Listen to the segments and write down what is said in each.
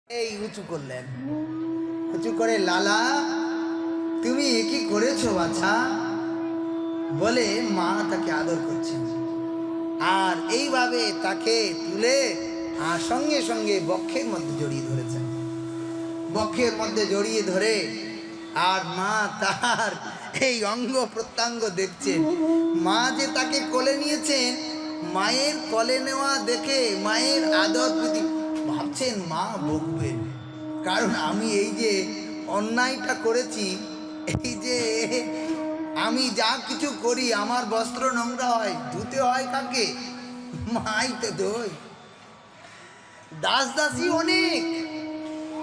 এই উঁচু করলেন, উঁচু করে লালা তুমি কি করেছো বাছা বলে মা তাকে আদর করছেন। আর এইভাবে তাকে তুলে আর সঙ্গে সঙ্গে বক্ষের মধ্যে জড়িয়ে ধরেছেন। বক্ষের মধ্যে জড়িয়ে ধরে আর মা তার এই অঙ্গ প্রত্যঙ্গ দেখছেন। মা যে তাকে কোলে নিয়েছেন, মায়ের কোলে নেওয়া দেখে মায়ের আদর প্রীতি ভাবছেন মা বকবেন, কারণ আমি এই যে অন্যায়টা করেছি, এই যে আমি যা কিছু করি আমার বস্ত্র নোংরা হয়, ধুতে হয় কাকে? মাই তো ধোয়। দাস দাসী অনেক,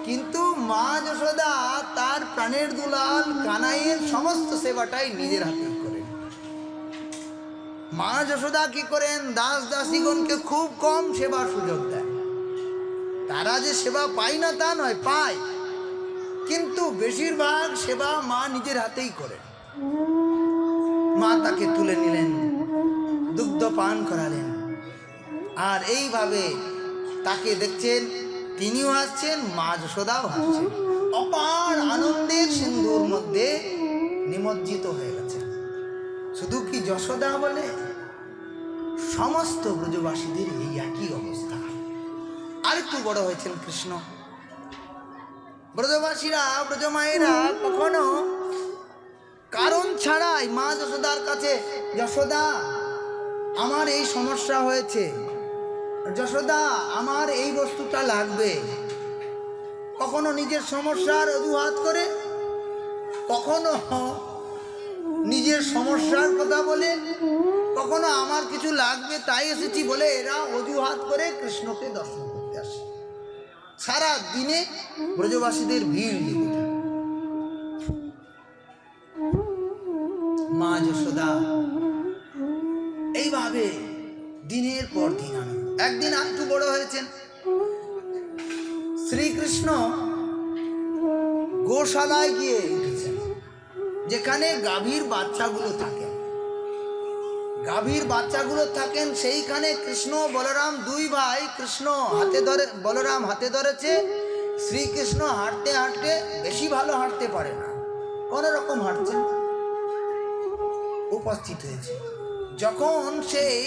কিন্তু মা যশোদা তার প্রাণের দুলাল কানাইয়ের সমস্ত সেবাটাই নিজের হাতে করেন। মা যশোদা কি করেন, দাস দাসীগণকে খুব কম সেবার সুযোগ দেন। তারা যে সেবা পায় না তা নয়, পায়, কিন্তু বেশিরভাগ সেবা মা নিজের হাতেই করেন। মা তাকে তুলে নিলেন, দুগ্ধ পান করালেন, আর এইভাবে তাকে দেখছেন, তিনিও হাসছেন, মা যশোদাও হাসছেন, অপার আনন্দের সিন্ধুর মধ্যে নিমজ্জিত হয়ে গেছেন। শুধু কি যশোদা বলে, সমস্ত ব্রজবাসীদের এই একই অবস্থা। আর একটু বড় হয়েছেন কৃষ্ণ। ব্রজবাসীরা, ব্রজমায়েরা কখনো কারণ ছাড়াই মা যশোদার কাছে, যশোদা আমার এই সমস্যা হয়েছে, যশোদা আমার এই বস্তুটা লাগবে, কখনো নিজের সমস্যার অজুহাত করে, কখনো নিজের সমস্যার কথা বলে, কখনো আমার কিছু লাগবে তাই এসেছি বলে এরা অজুহাত করে কৃষ্ণকে দর্শন করতে আসে। সারা দিনে ব্রজবাসীদের ভিড় লেগে থাকে। মা যশোদা এইভাবে দিনের পর দিন আনন্দ। একদিন একটু বড় হয়েছেন, শ্রীকৃষ্ণ গোশালায় গিয়ে উঠেছেন, যেখানে গাভীর বাচ্চাগুলো থাকেন। গাভীর বাচ্চাগুলো থাকেন সেইখানে কৃষ্ণ বলরাম দুই ভাই, কৃষ্ণ হাতে ধরে, বলরাম হাতে ধরেছে। শ্রীকৃষ্ণ হাঁটতে হাঁটতে, বেশি ভালো হাঁটতে পারে না, কোন রকম হাঁটছেন, উপস্থিত হয়েছে। যখন সেই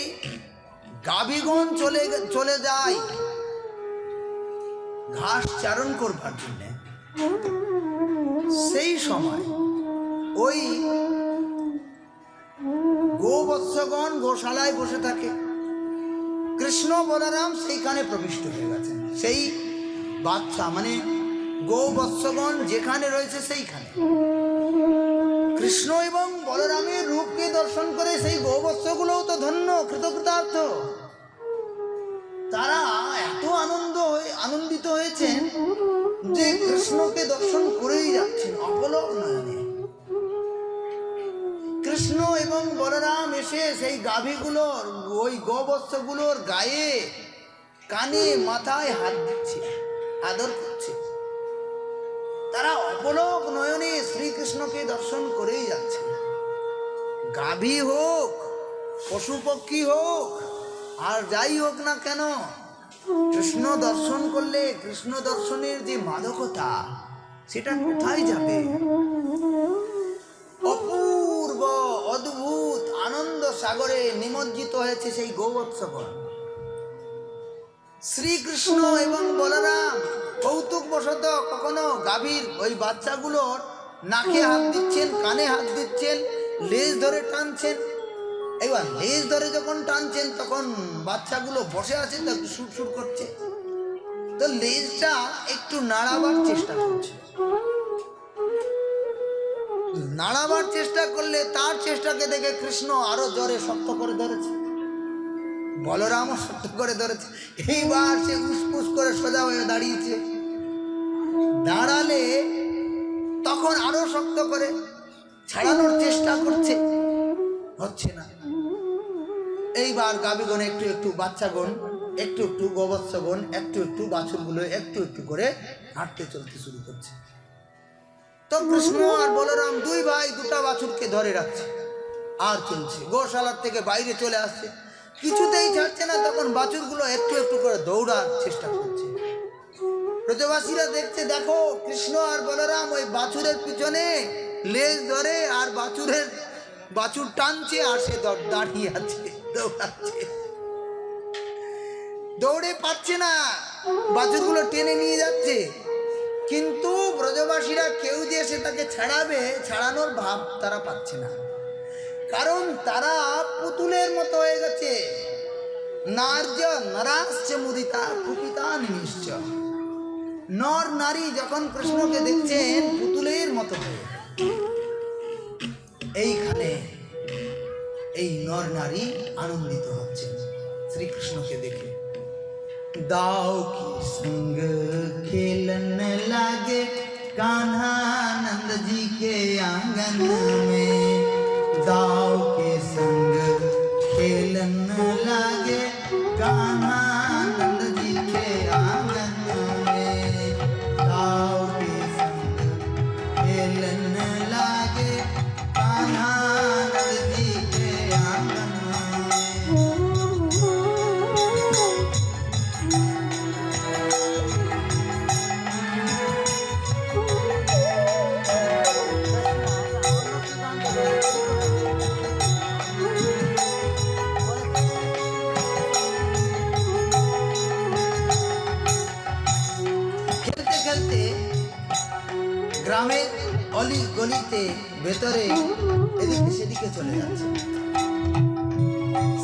গাভীগণ চলে যায় ঘাস চারণ করবার জন্য, সেই সময় ওই গোবৎসগণ গোশালায় বসে থাকে। কৃষ্ণ বলরাম সেইখানে প্রবিষ্ট হয়ে গেছেন। সেই বাচ্চা মানে গোবৎসগণ যেখানে রয়েছে সেইখানে কৃষ্ণ এবং বলরামের রূপকে দর্শন করে সেই গোবৎসগুলোও তো ধন্য, কৃতকৃতার্থ। তারা এত আনন্দিত হয়েছেন যে কৃষ্ণকে দর্শন করেই যাচ্ছেন অপলক নয়নে। কৃষ্ণ এবং বলরাম এসে সেই গাভীগুলোর, ওই গোবৎসগুলোর গায়ে, কানে, মাথায় হাত দিচ্ছে, আদর করছে। তারা অপলক নয়নে শ্রীকৃষ্ণকে দর্শন করেই যাচ্ছে। গাভী হোক, পশু পক্ষী হোক, আর যাই হোক না কেন, কৃষ্ণ দর্শন করলে কৃষ্ণ দর্শনের যে মাদকতা, সেটা কোথায় যাবে? অপূর্ব অদ্ভুত আনন্দ সাগরে নিমজ্জিত হয়েছে সেই গোবৎসগণ। শ্রীকৃষ্ণ এবং বলরাম কৌতুক বশত কখনো গাভীর ওই বাচ্চাগুলোর নাকে হাত দিচ্ছেন, কানে হাত দিচ্ছেন, লেজ ধরে টানছেন। এবার লেজ ধরে যখন টানছেন তখন বাচ্চাগুলো বসে আছে, তো সুরসুর করছে, তো লেজটা একটু নাড়াবার চেষ্টা করছে। নাড়াবার চেষ্টা করলে তার চেষ্টাকে দেখে কৃষ্ণ আরো জোরে শক্ত করে ধরেছে, বলরামও শক্ত করে ধরেছে। এইবার সে উসপুস করে সোজা হয়ে দাঁড়িয়েছে। দাঁড়ালে তখন আরো শক্ত করে ছাড়ানোর চেষ্টা করছে, হচ্ছে না। এইবার গাভীগণ একটু একটু, বাচ্চাগণ একটু একটু, গোবৎসগণ একটু একটু, বাছুরগুলো একটু একটু করে হাঁটতে চলতে শুরু করছে। তো কৃষ্ণ আর বলরাম দুই ভাই দুটা বাছুরকে ধরে রাখছে আর চলছে। গোশালার থেকে বাইরে চলে আসছে, কিছুতেই ছাড়ছে না। তখন বাছুরগুলো একটু একটু করে দৌড়ার চেষ্টা করছে। ব্রজবাসীরা দেখছে, দেখো কৃষ্ণ আর বলরাম ওই বাছুরের পিছনে লেজ ধরে আর বাছুর টানছে, আর সে দাঁড়িয়ে আছে, দৌড়াচ্ছে, দৌড়ে পাচ্ছে না, বাছুরগুলো টেনে নিয়ে যাচ্ছে। কিন্তু ব্রজবাসীরা কেউ যে এসে তাকে ছাড়ানোর ভাব তারা পাচ্ছে না, কারণ তারা পুতুলের মতো হয়ে গেছে। নার্য নরাশ্চ মুদিতা কুপিতা নিশ্চ, নর নারী যখন কৃষ্ণকে দেখছেন পুতুলের মতো হয়ে, এইখানে এই নর নারী আনন্দিত হচ্ছেন শ্রীকৃষ্ণকে দেখে। दाव की संग खेलन लागे कान्हा नंद जी के आंगन में, दाव के संग खेलन लागे कान्हा नंद जी के आंगन में, दाव के संग खेलन लागे कान्हा नंद जी के आंगन में। গ্রামের অলি গলিতে ভেতরে এদিকে সেদিকে চলে যাচ্ছে,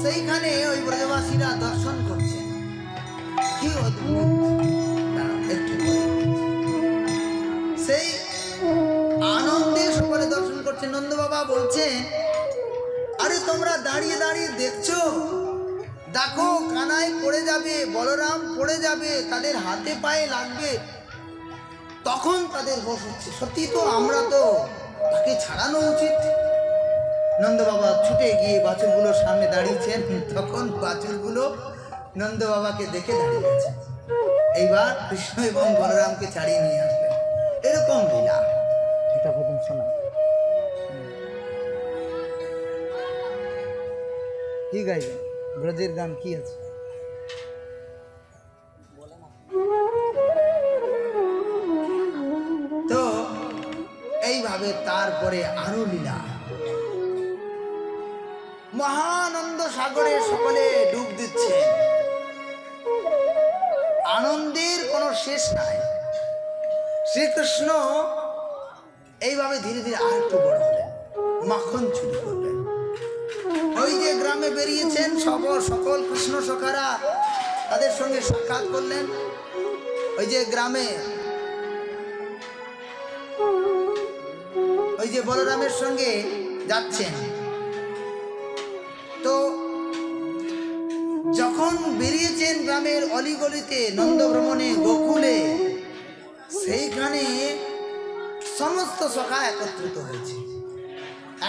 সেইখানে ওই ব্রজবাসীরা দর্শন করছে। কি অদ্ভুত! একটু সেই আনন্দে সকলে দর্শন করছে। নন্দ বাবা বলছেন, আরে তোমরা দাঁড়িয়ে দাঁড়িয়ে দেখছো, দেখো কানাই পড়ে যাবে, বলরাম পড়ে যাবে, তাদের হাতে পায়ে লাগবে, তখন তাদের হোশ হচ্ছে, সত্যি তো আমরা তো তাকে ছাড়ানো উচিত। নন্দ বাবা ছুটে গিয়ে বাছুরগুলোর সামনে দাঁড়িয়েছেন, তখন বাছুরগুলো নন্দ বাবাকে দেখে দাঁড়িয়ে গেছে। এইবার কৃষ্ণ এবং বলরামকে ছাড়িয়ে নিয়ে আসবেন, এরকম লীলা। এটা প্রথম শোনা কি গাইবেন, ব্রজের গান কি আছে? তো এইভাবে তারপরে আরো লীলা, মহানন্দ সাগরে সকলে ডুব দিচ্ছে, আনন্দের কোনো শেষ নাই। শ্রীকৃষ্ণ এইভাবে ধীরে ধীরে আর একটু বড় হলেন, মাখন চুরি করলেন। ওই যে গ্রামে বেরিয়েছেন সকল কৃষ্ণ সখারা, তাদের সঙ্গে সাক্ষাৎ করলেন। ওই যে গ্রামে ওই যে বলরামের সঙ্গে যাচ্ছেন, তো যখন বেরিয়েছেন গ্রামের অলিগলিতে নন্দভ্রমণে গোকুলে, সেইখানে সমস্ত সখা একত্রিত হয়েছে।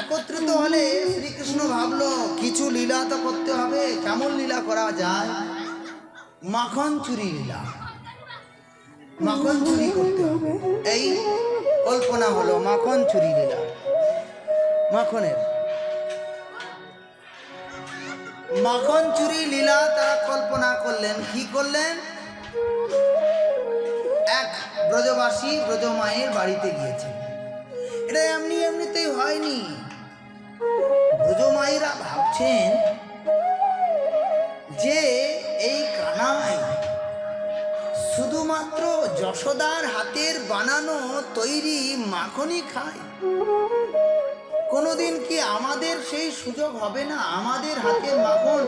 একত্রিত হলে শ্রীকৃষ্ণ ভাবলো কিছু লীলা তো করতে হবে, কেমন লীলা করা যায়? মাখন চুরি লীলা, মাখন চুরি করতে হবে, এই কল্পনা হলো মাখন চুরি লীলা। মাখন চুরি লীলা তারা কল্পনা করলেন। কি করলেন? এক ব্রজবাসী ব্রজমায়ের বাড়িতে গিয়েছেন। এটা এমনিতেই হয়নি। ব্রজমায়েরা ভাবছেন যে এই কানাই শুধুমাত্র যশোদার হাতের বানানো তৈরি মাখনই খায়, কোনোদিন কি আমাদের সেই সুযোগ হবে না? আমাদের হাতের মাখন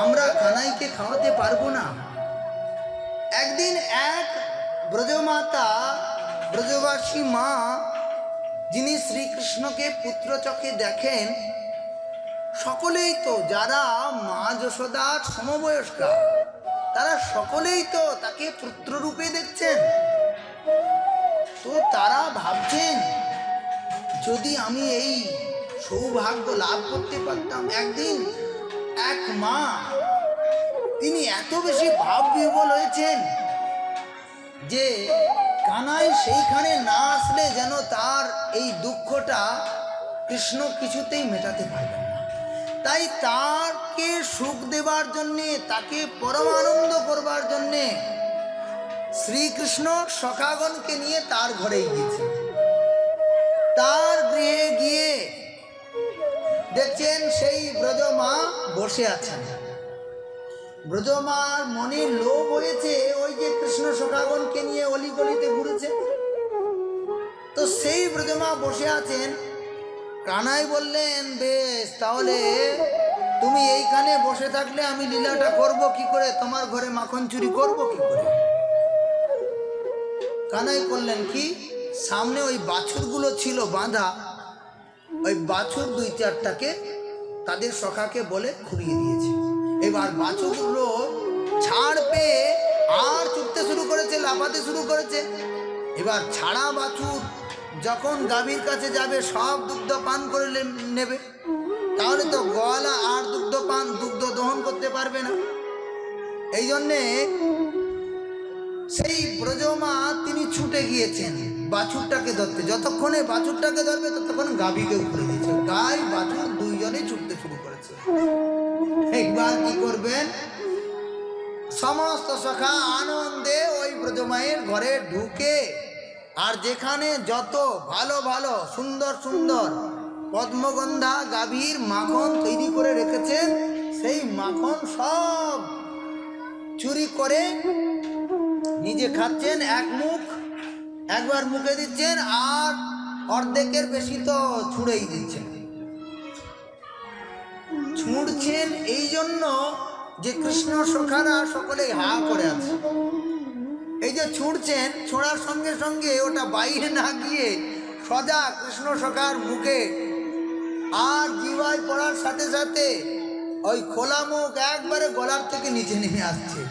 আমরা কানাইকে খাওয়াতে পারবো না? একদিন এক ব্রজমাতা, ব্রজবাসী মা, যিনি শ্রীকৃষ্ণকে পুত্র চোখে দেখেন, সকলেই তো যারা মা যশোদার সমবয়স্কা, তারা সকলেই তো তাকে পুত্ররূপে দেখছেন। তো তারা ভাবছেন, যদি আমি এই সৌভাগ্য লাভ করতে পারতাম। একদিন এক মা, তিনি এত বেশি ভাব বিহ্বল হয়েছেন যে কানাই সেইখানে না আসলে যেন তার এই দুঃখটা কৃষ্ণ কিছুতেই মেটাতে পারবেন না। তাই তাকে সুখ দেবার জন্যে, তাকে পরমানন্দ করবার জন্যে শ্রীকৃষ্ণ সখাগণকে নিয়ে তার ঘরে গিয়েছেন। তার গৃহে গিয়ে দেখছেন সেই ব্রজমা বসে আছেন। ব্রজমার মনে লোভ হয়েছে, ওই যে কৃষ্ণ সখাগণকে নিয়ে অলিগলিতে ঘুরেছে, তো সেই ব্রজমা বসে আছেন। কানাই বললেন, বেশ, তাহলে তুমি এইখানে বসে থাকলে আমি লীলাটা করব কি করে, তোমার ঘরে মাখন চুরি করব কি করে? কানাই করলেন কি, সামনে ওই বাছুরগুলো ছিল বাঁধা, ওই বাছুর 2-4টাকে তাদের সখাকে বলে ঘুরিয়ে দিয়েছে। এবার বাছুরগুলো ছাড় পেয়ে আর ছুটতে শুরু করেছে, লাফাতে শুরু করেছে। এবার ছাড়া বাছুর যখন গাভীর কাছে যাবে সব দুগ্ধ পান করে নেবে, তাহলে তো গোয়ালা আর দুগ্ধ দহন করতে পারবে না। এই জন্যে সেই ব্রজমা তিনি ছুটে গিয়েছেন বাছুরটাকে ধরতে। যতক্ষণে বাছুরটাকে ধরবে ততক্ষণ গাভীকেও ঘুরে দিয়েছে। গাই বাছুর দুইজনে ছুটতে শুরু করেছে। একবার কি করবেন, সমস্ত সখা আনন্দে ওই ব্রজমায়ের ঘরে ঢুকে, আর যেখানে যত ভালো ভালো সুন্দর সুন্দর পদ্মগন্ধা গাভীর মাখন তৈরি করে রেখেছেন, সেই মাখন সব চুরি করে নিজে খাচ্ছেন। এক মুখ একবার মুখে দিচ্ছেন, আর অর্ধেকের বেশি তো ছুঁড়েই দিচ্ছেন। ছুঁড়ছেন এই জন্য যে কৃষ্ণ সখারা সকলে হা করে আছে। এই যে ছুঁড়ছেন, ছোঁড়ার সঙ্গে সঙ্গে ওটা বাইরে না গিয়ে সজা কৃষ্ণ সখার মুখে, আর জিভায় পড়ার সাথে সাথে ওই খোলা মুখ একবারে গলার থেকে নিচে নেমে আসছে।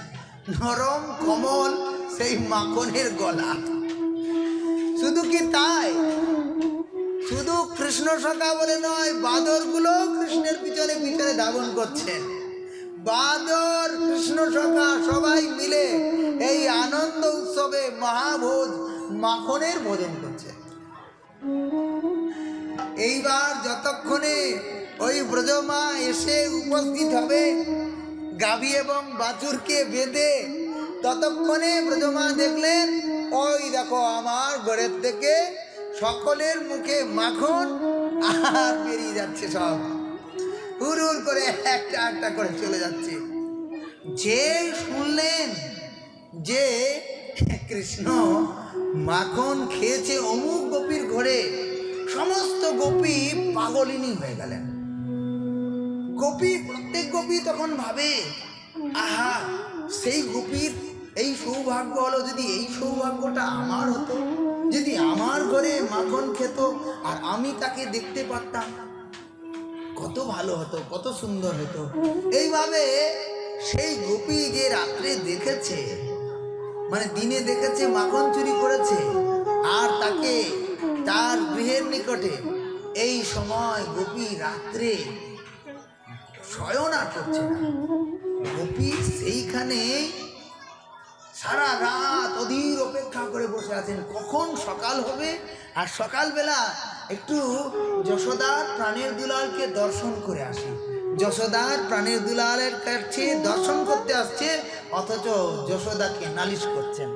নরম কোমল সেই মাখনের গলা। শুধু কি তাই, শুধু কৃষ্ণ সখা বলে নয়, বাদরগুলো কৃষ্ণের পিছনে পিছনে ধাবন করছেন। বাদর কৃষ্ণ সখা সবাই মিলে এই আনন্দ উৎসবে মহাভোজ মাখনের ভোজন করছে। এইবার যতক্ষণে ওই ব্রজমা এসে উপস্থিত হবে গাভী এবং বাছুরকে বেঁধে, ততক্ষণে ব্রজমা দেখলেন, ওই দেখো আমার ঘরের থেকে সকলের মুখে মাখন আর বেরিয়ে যাচ্ছে, সব হুর হুর করে একটা একটা করে চলে যাচ্ছে। যে শুনলেন যে কৃষ্ণ মাখন খেয়েছে অমুক গোপীর ঘরে, সমস্ত গোপী পাগলিনী হয়ে গেলেন। প্রত্যেক গোপী তখন ভাবে, আহা, সেই গোপীর এই সৌভাগ্য হলো, যদি এই সৌভাগ্যটা আমার হতো, যদি আমার ঘরে মাখন খেত আর আমি তাকে দেখতে পারতাম, কত ভালো হতো, কত সুন্দর হতো। এইভাবে সেই গোপী যে রাত্রে দেখেছে, মানে দিনে দেখেছে মাখন চুরি করেছে, আর তাকে তার গৃহের নিকটে, এই সময় গোপী রাত্রে শয়ন আর করছে না। গোপী সেইখানে সারা রাত অধীর অপেক্ষা করে বসে আছেন কখন সকাল হবে। আর সকালবেলা একটু যশোদার প্রাণের দুলালকে দর্শন করে আসি। যশোদার প্রাণের দুলালের কাছে দর্শন করতে আসছে, অথচ যশোদাকে নালিশ করছেন।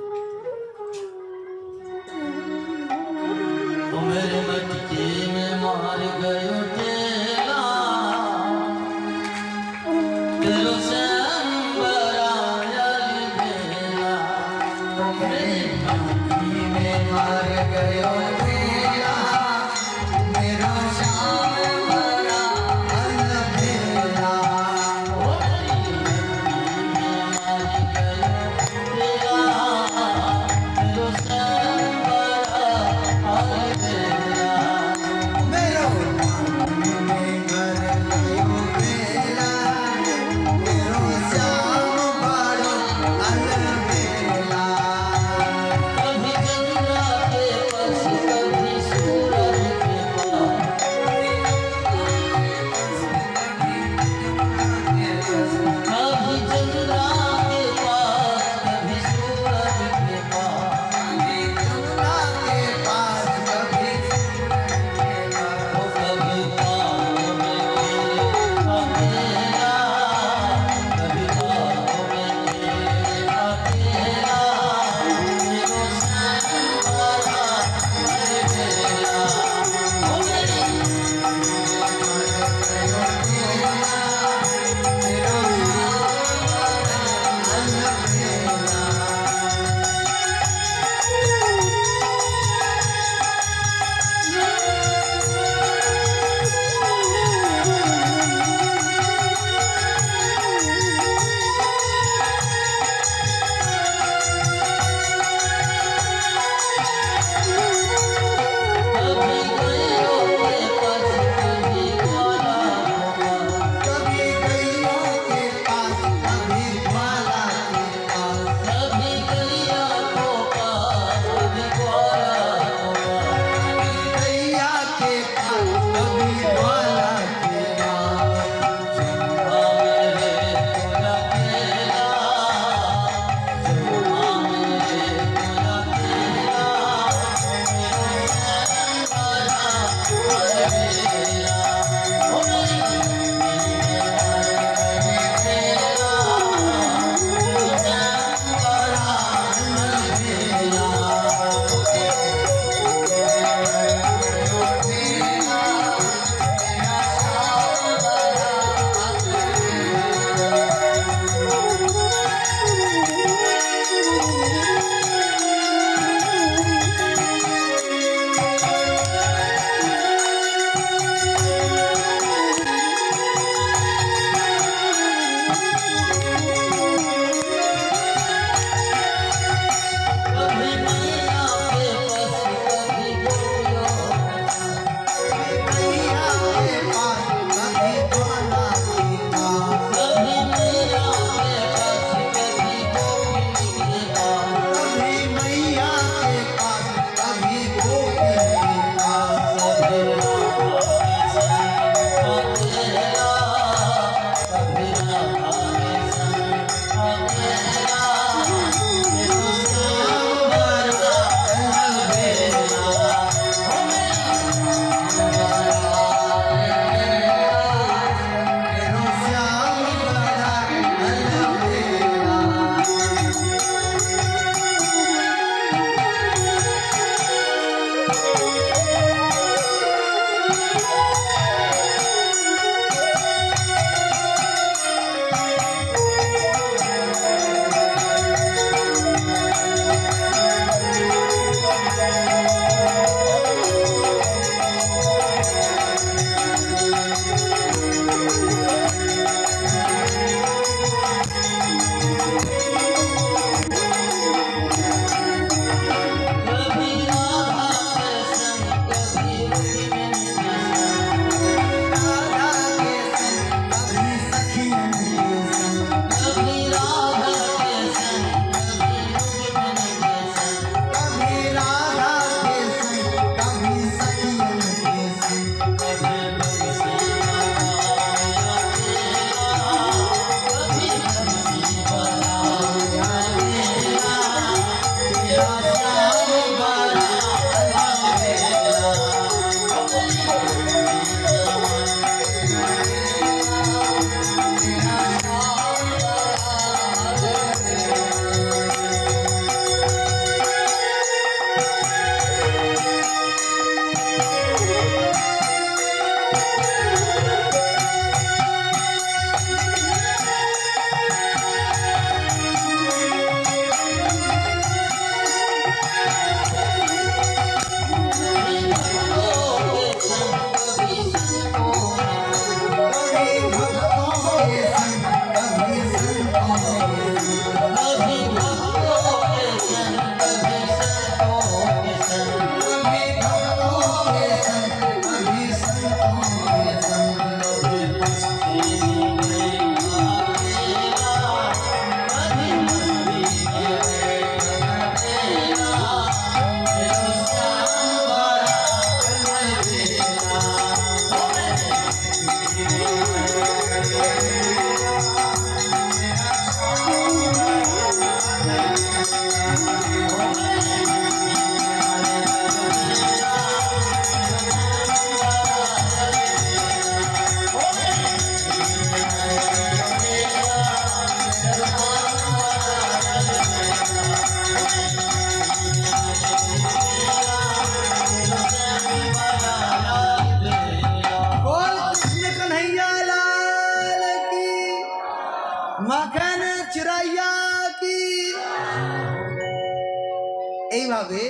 এইভাবে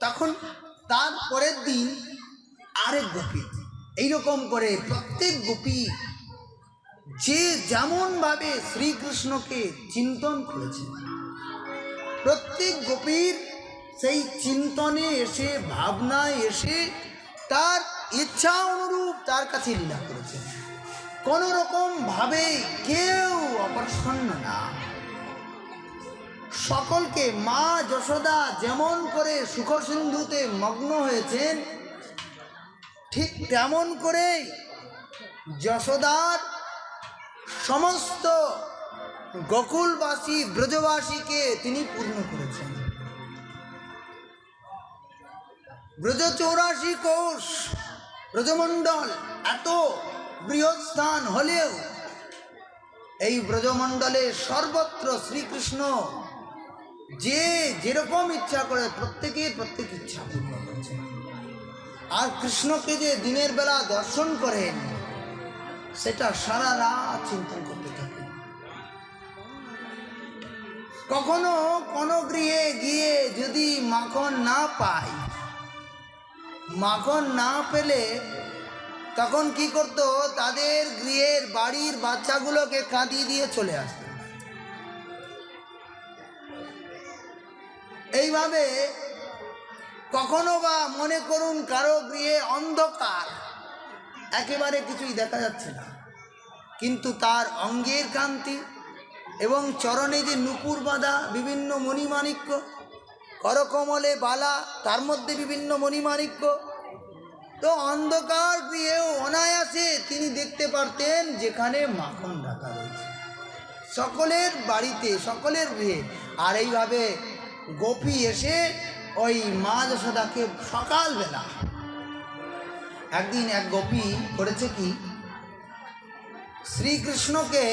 তখন তার পরের দিন আরেক গোপী, এইরকম করে প্রত্যেক গোপী যে যেমনভাবে শ্রীকৃষ্ণকে চিন্তন করেছে, প্রত্যেক গোপীর সেই চিন্তনে এসে, ভাবনায় এসে তার ইচ্ছা অনুরূপ তার কাছে লীলা করেছে। কোনো রকম ভাবে কেউ অপ্রসন্ন না। সকলকে মা যশোদা যেমন করে সুখসিন্ধুতে মগ্ন হয়েছেন, ঠিক তেমন করে যশোদার সমস্ত গোকুলবাসী ব্রজবাসীকে তিনি পূর্ণ করেছেন। ব্রজ 84 কোষ ব্রজমণ্ডল, এত বৃহৎ স্থান হলেও এই ব্রজমণ্ডলে সর্বত্র শ্রীকৃষ্ণ যে যেরকম ইচ্ছা করে প্রত্যেক ইচ্ছা পূর্ণ করছেন। আর কৃষ্ণকে যে দিনের বেলা দর্শন করেন, সেটা সারা রাত চিন্তন করতে থাকেন। কখনো কোনো গৃহে গিয়ে যদি মাখন না পায়, মাখন না পেলে তখন কি করত, তাদের গৃহের বাড়ির বাচ্চাগুলোকে কাঁদিয়ে দিয়ে চলে আসত। এইভাবে কখনো বা মনে করুন কারো গৃহে অন্ধকার, একেবারে কিছুই দেখা যাচ্ছে না, কিন্তু তার অঙ্গের কান্তি এবং চরণে যে নূপুর বাঁধা বিভিন্ন মণিমাণিক্য, করকমলে বালা, তার মধ্যে বিভিন্ন মণিমাণিক্য, তো অন্ধকার গৃহেও অনায়াসে তিনি দেখতে পারতেন যেখানে মাখন রাখা রয়েছে সকলের বাড়িতে, সকলের গৃহে। আর এইভাবে গোপী এসে ওই মা যশোদাকে সকালবেলা, একদিন এক গোপী করেছে কি, শ্রীকৃষ্ণকে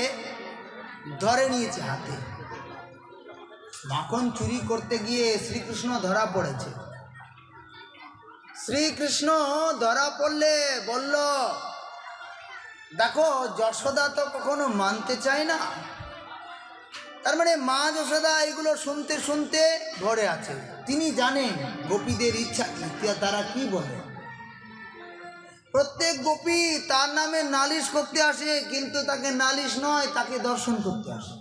ধরে নিয়েছে হাতে, মাখন চুরি করতে গিয়ে শ্রীকৃষ্ণ ধরা পড়েছে। শ্রীকৃষ্ণ ধরা পড়লে বলল, দেখো যশোদা তো কখনো মানতে চায় না, তার মানে মা যশোদা এগুলো শুনতে শুনতে ধরে আছে। তিনি জানেন গোপীদের ইচ্ছা কি, তারা কি বলে। প্রত্যেক গোপী তার নামে নালিশ করতে আসে, কিন্তু তাকে নালিশ নয়, তাকে দর্শন করতে আসে।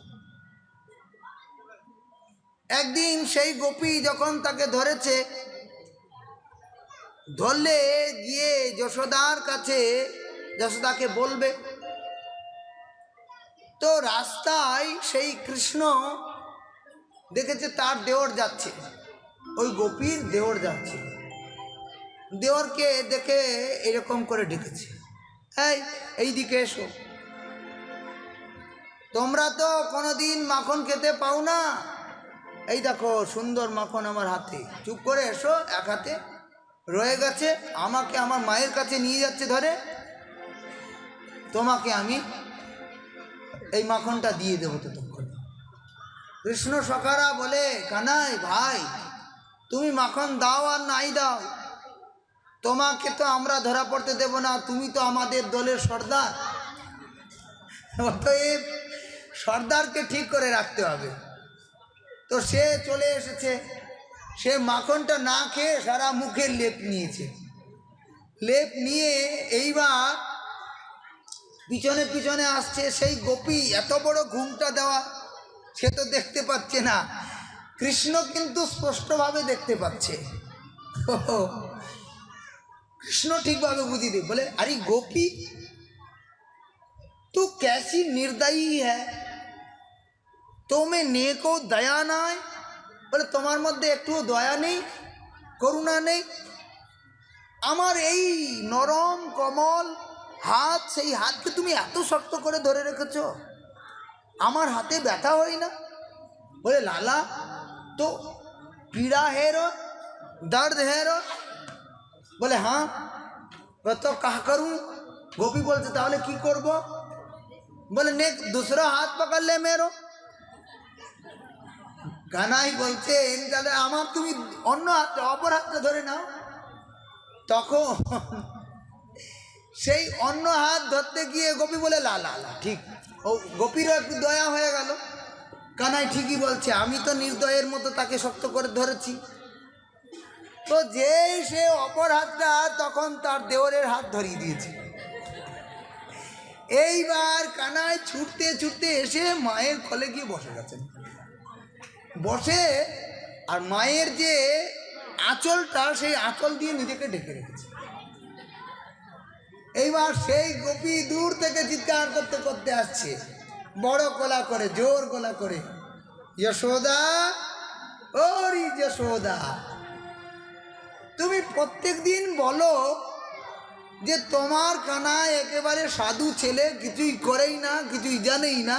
একদিন সেই গোপী যখন তাকে ধরেছে, ধরলে গিয়ে যশোদার কাছে যশোদাকে বলবে, তো রাস্তায় সেই কৃষ্ণ দেখেছে তার দেওর যাচ্ছে, ওই গোপীর দেওর যাচ্ছে, দেওরকে দেখে এরকম করে ডেকেছে, এই দিকে এসো, তোমরা তো কোনোদিন মাখন খেতে পাও না, এই দেখো সুন্দর মাখন আমার হাতে, চুপ করে এসো, এক হাতে রয়ে গেছে, আমাকে আমার মায়ের কাছে নিয়ে যাচ্ছে ধরে, তোমাকে আমি এই মাখনটা দিয়ে দেবো ততক্ষণ। কৃষ্ণ সখারা বলে, কানাই ভাই, তুমি মাখন দাও আর নাই দাও, তোমাকে তো আমরা ধরা পড়তে দেব না, তুমি তো আমাদের দলের সর্দার, অতএব সর্দারকে ঠিক করে রাখতে হবে। তো সে চলে এসেছে, সে মাখনটা না খেয়ে সারা মুখে লেপ নিয়েছে, লেপ নিয়ে এইবার পিছনে পিছনে আসছে। সেই গোপী এত বড় ঘুমটা দেওয়া, সে তো দেখতে পাচ্ছে না, কৃষ্ণ কিন্তু স্পষ্টভাবে দেখতে পাচ্ছে। কৃষ্ণ ঠিকভাবে বুঝিয়ে দে, বলে, আরে গোপী तू कैसी निर्दयी है, तुम्हें नेको दया নাই, বলে তোমার মধ্যে একটু দয়া নেই, করুণা নেই। আমার এই নরম কমল হাত, সেই হাতকে তুমি এত শক্ত করে ধরে রেখেছো, আমার হাতে ব্যথা হয় না। বলে, লালা তো पीड़ा है रो, दर्द है रो। বলে, हाँ तो कहा करूँ। गोपी बोलते, তাহলে কি করব? বলে, ने दूसरा हाथ पकड़ ले मेरो। কানাই বলছে, তাহলে আমার তুমি অন্য হাতটা, অপর হাতটা ধরে নাও। তখন সেই অন্য হাত ধরতে গিয়ে গোপী বলে, লা লা লা, ঠিক। ও গোপীরও একটু দয়া হয়ে গেল, কানাই ঠিকই বলছে, আমি তো নির্দয়ের মতো তাকে শক্ত করে ধরেছি। তো যেই সে অপর হাতটা তখন তার দেওরের হাত ধরিয়ে দিয়েছে। এইবার কানাই ছুটতে ছুটতে এসে মায়ের কোলে গিয়ে বসে গেছেন। বসে আর মায়ের যে আঁচলটা, সেই আঁচল দিয়ে নিজেকে ঢেকে রেখেছে। এইবার সেই গোপী দূর থেকে চিৎকার করতে করতে আসছে, বড় গলা করে, জোর গলা করে, যশোদা, ওরে যশোদা, তুমি প্রত্যেক দিন বলো যে তোমার কানাই একেবারে সাধু ছেলে, কিছুই করেই না, কিছুই জানেই না,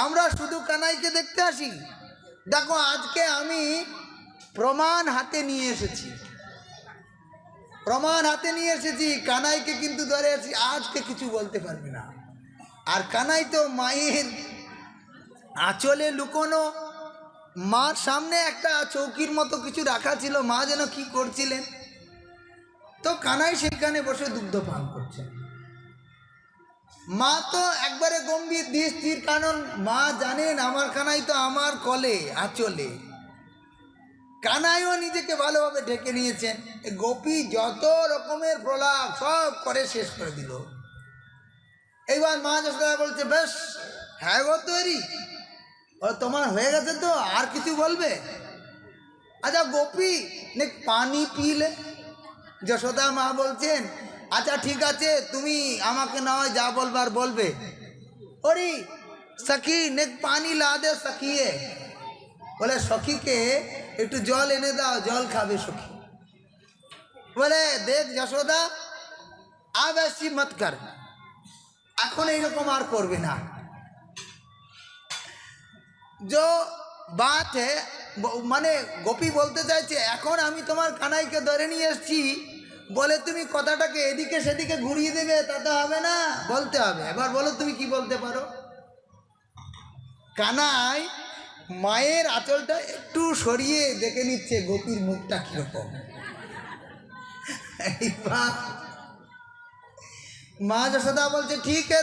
আমরা শুধু কানাইকে দেখতে আসি। দেখো আজকে আমি প্রমাণ হাতে নিয়ে এসেছি, প্রমাণ হাতে নিয়ে এসেছি, কানাইকে কিন্তু ধরে আছি, আজকে কিছু বলতে পারবে না। আর কানাই তো মায়ের আঁচলে লুকোনো, মার সামনে একটা চৌকির মতো কিছু রাখা ছিল, মা যেন কি করছিলেন, তো কানাই সেখানে বসে দুগ্ধ পান করছেন। মা তো একবারে গম্ভীর দৃষ্টির, কারণ মা জানেন আমার কানাই তো আমার কোলে আঁচলে। কানাইও নিজেকে ভালোভাবে ঢেকে নিয়েছেন। গোপী যত রকমের প্রলাপ সব করে শেষ করে দিল। এইবার মা যশোদা বলছে, বেশ, হ্যাঁ গো তৈরি, তোমার হয়ে গেছে তো, আর কিছু বলবে? আচ্ছা গোপী নে পানি পিলে। যশোদা মা বলছেন, আচ্ছা ঠিক আছে, তুমি আমাকে না হয় যা বলবার বলবে। ওরে সখী নে পানি লা দে সখিয়ে, বলে সখীকে একটু জল এনে দাও, জল খাবে সখী। বলে দেখ যশোদা, আব ऐसी मत कर, এখন এইরকম আর করবে না। जो बात है, মানে গোপী বলতে চাইছে, এখন আমি তোমার কানাইকে ধরে নিয়ে এসছি বলে তুমি কথাটাকে এদিকে সেদিকে ঘুরিয়ে দেবে, তা তো হবে না, বলতে হবে। এবার বলো তুমি কি বলতে পারো। কানাই মায়ের আঁচলটা একটু সরিয়ে দেখে নিচ্ছে গোপীর মুখটা কিরকম। মা যশোদা বলছে, ঠিক है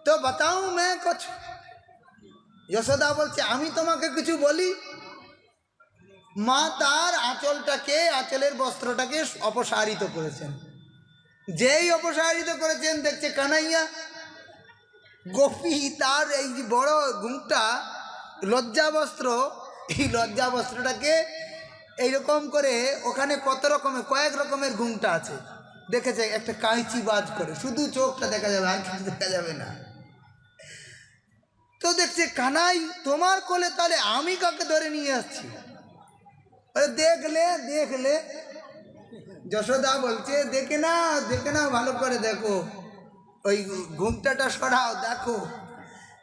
তো बताऊं मैं कुछ। যশোদা বলছে, আমি তোমাকে কিছু বলি। মা তার আঁচলটাকে, আঁচলের বস্ত্রটাকে অপসারিত করেছেন। যেই অপসারিত করেছেন, দেখছে কানাইয়া, গোপী তার এই যে বড় ঘুমটা, লজ্জা বস্ত্র, এই লজ্জা বস্ত্রটাকে এইরকম করে, ওখানে কত রকমের, কয়েক রকমের ঘুমটা আছে, দেখেছে একটা কাঁচি বাজ করে, শুধু চোখটা দেখা যাবে, আর কিছু দেখা যাবে না। তো দেখছে কানাই তোমার কোলে, তাহলে আমি কাকে ধরে নিয়ে আসছি? দেখলে দেখলে যশোদা বলছে, দেখে না ভালো করে দেখো, ওই ঘুমটাটা সরাও, দেখো।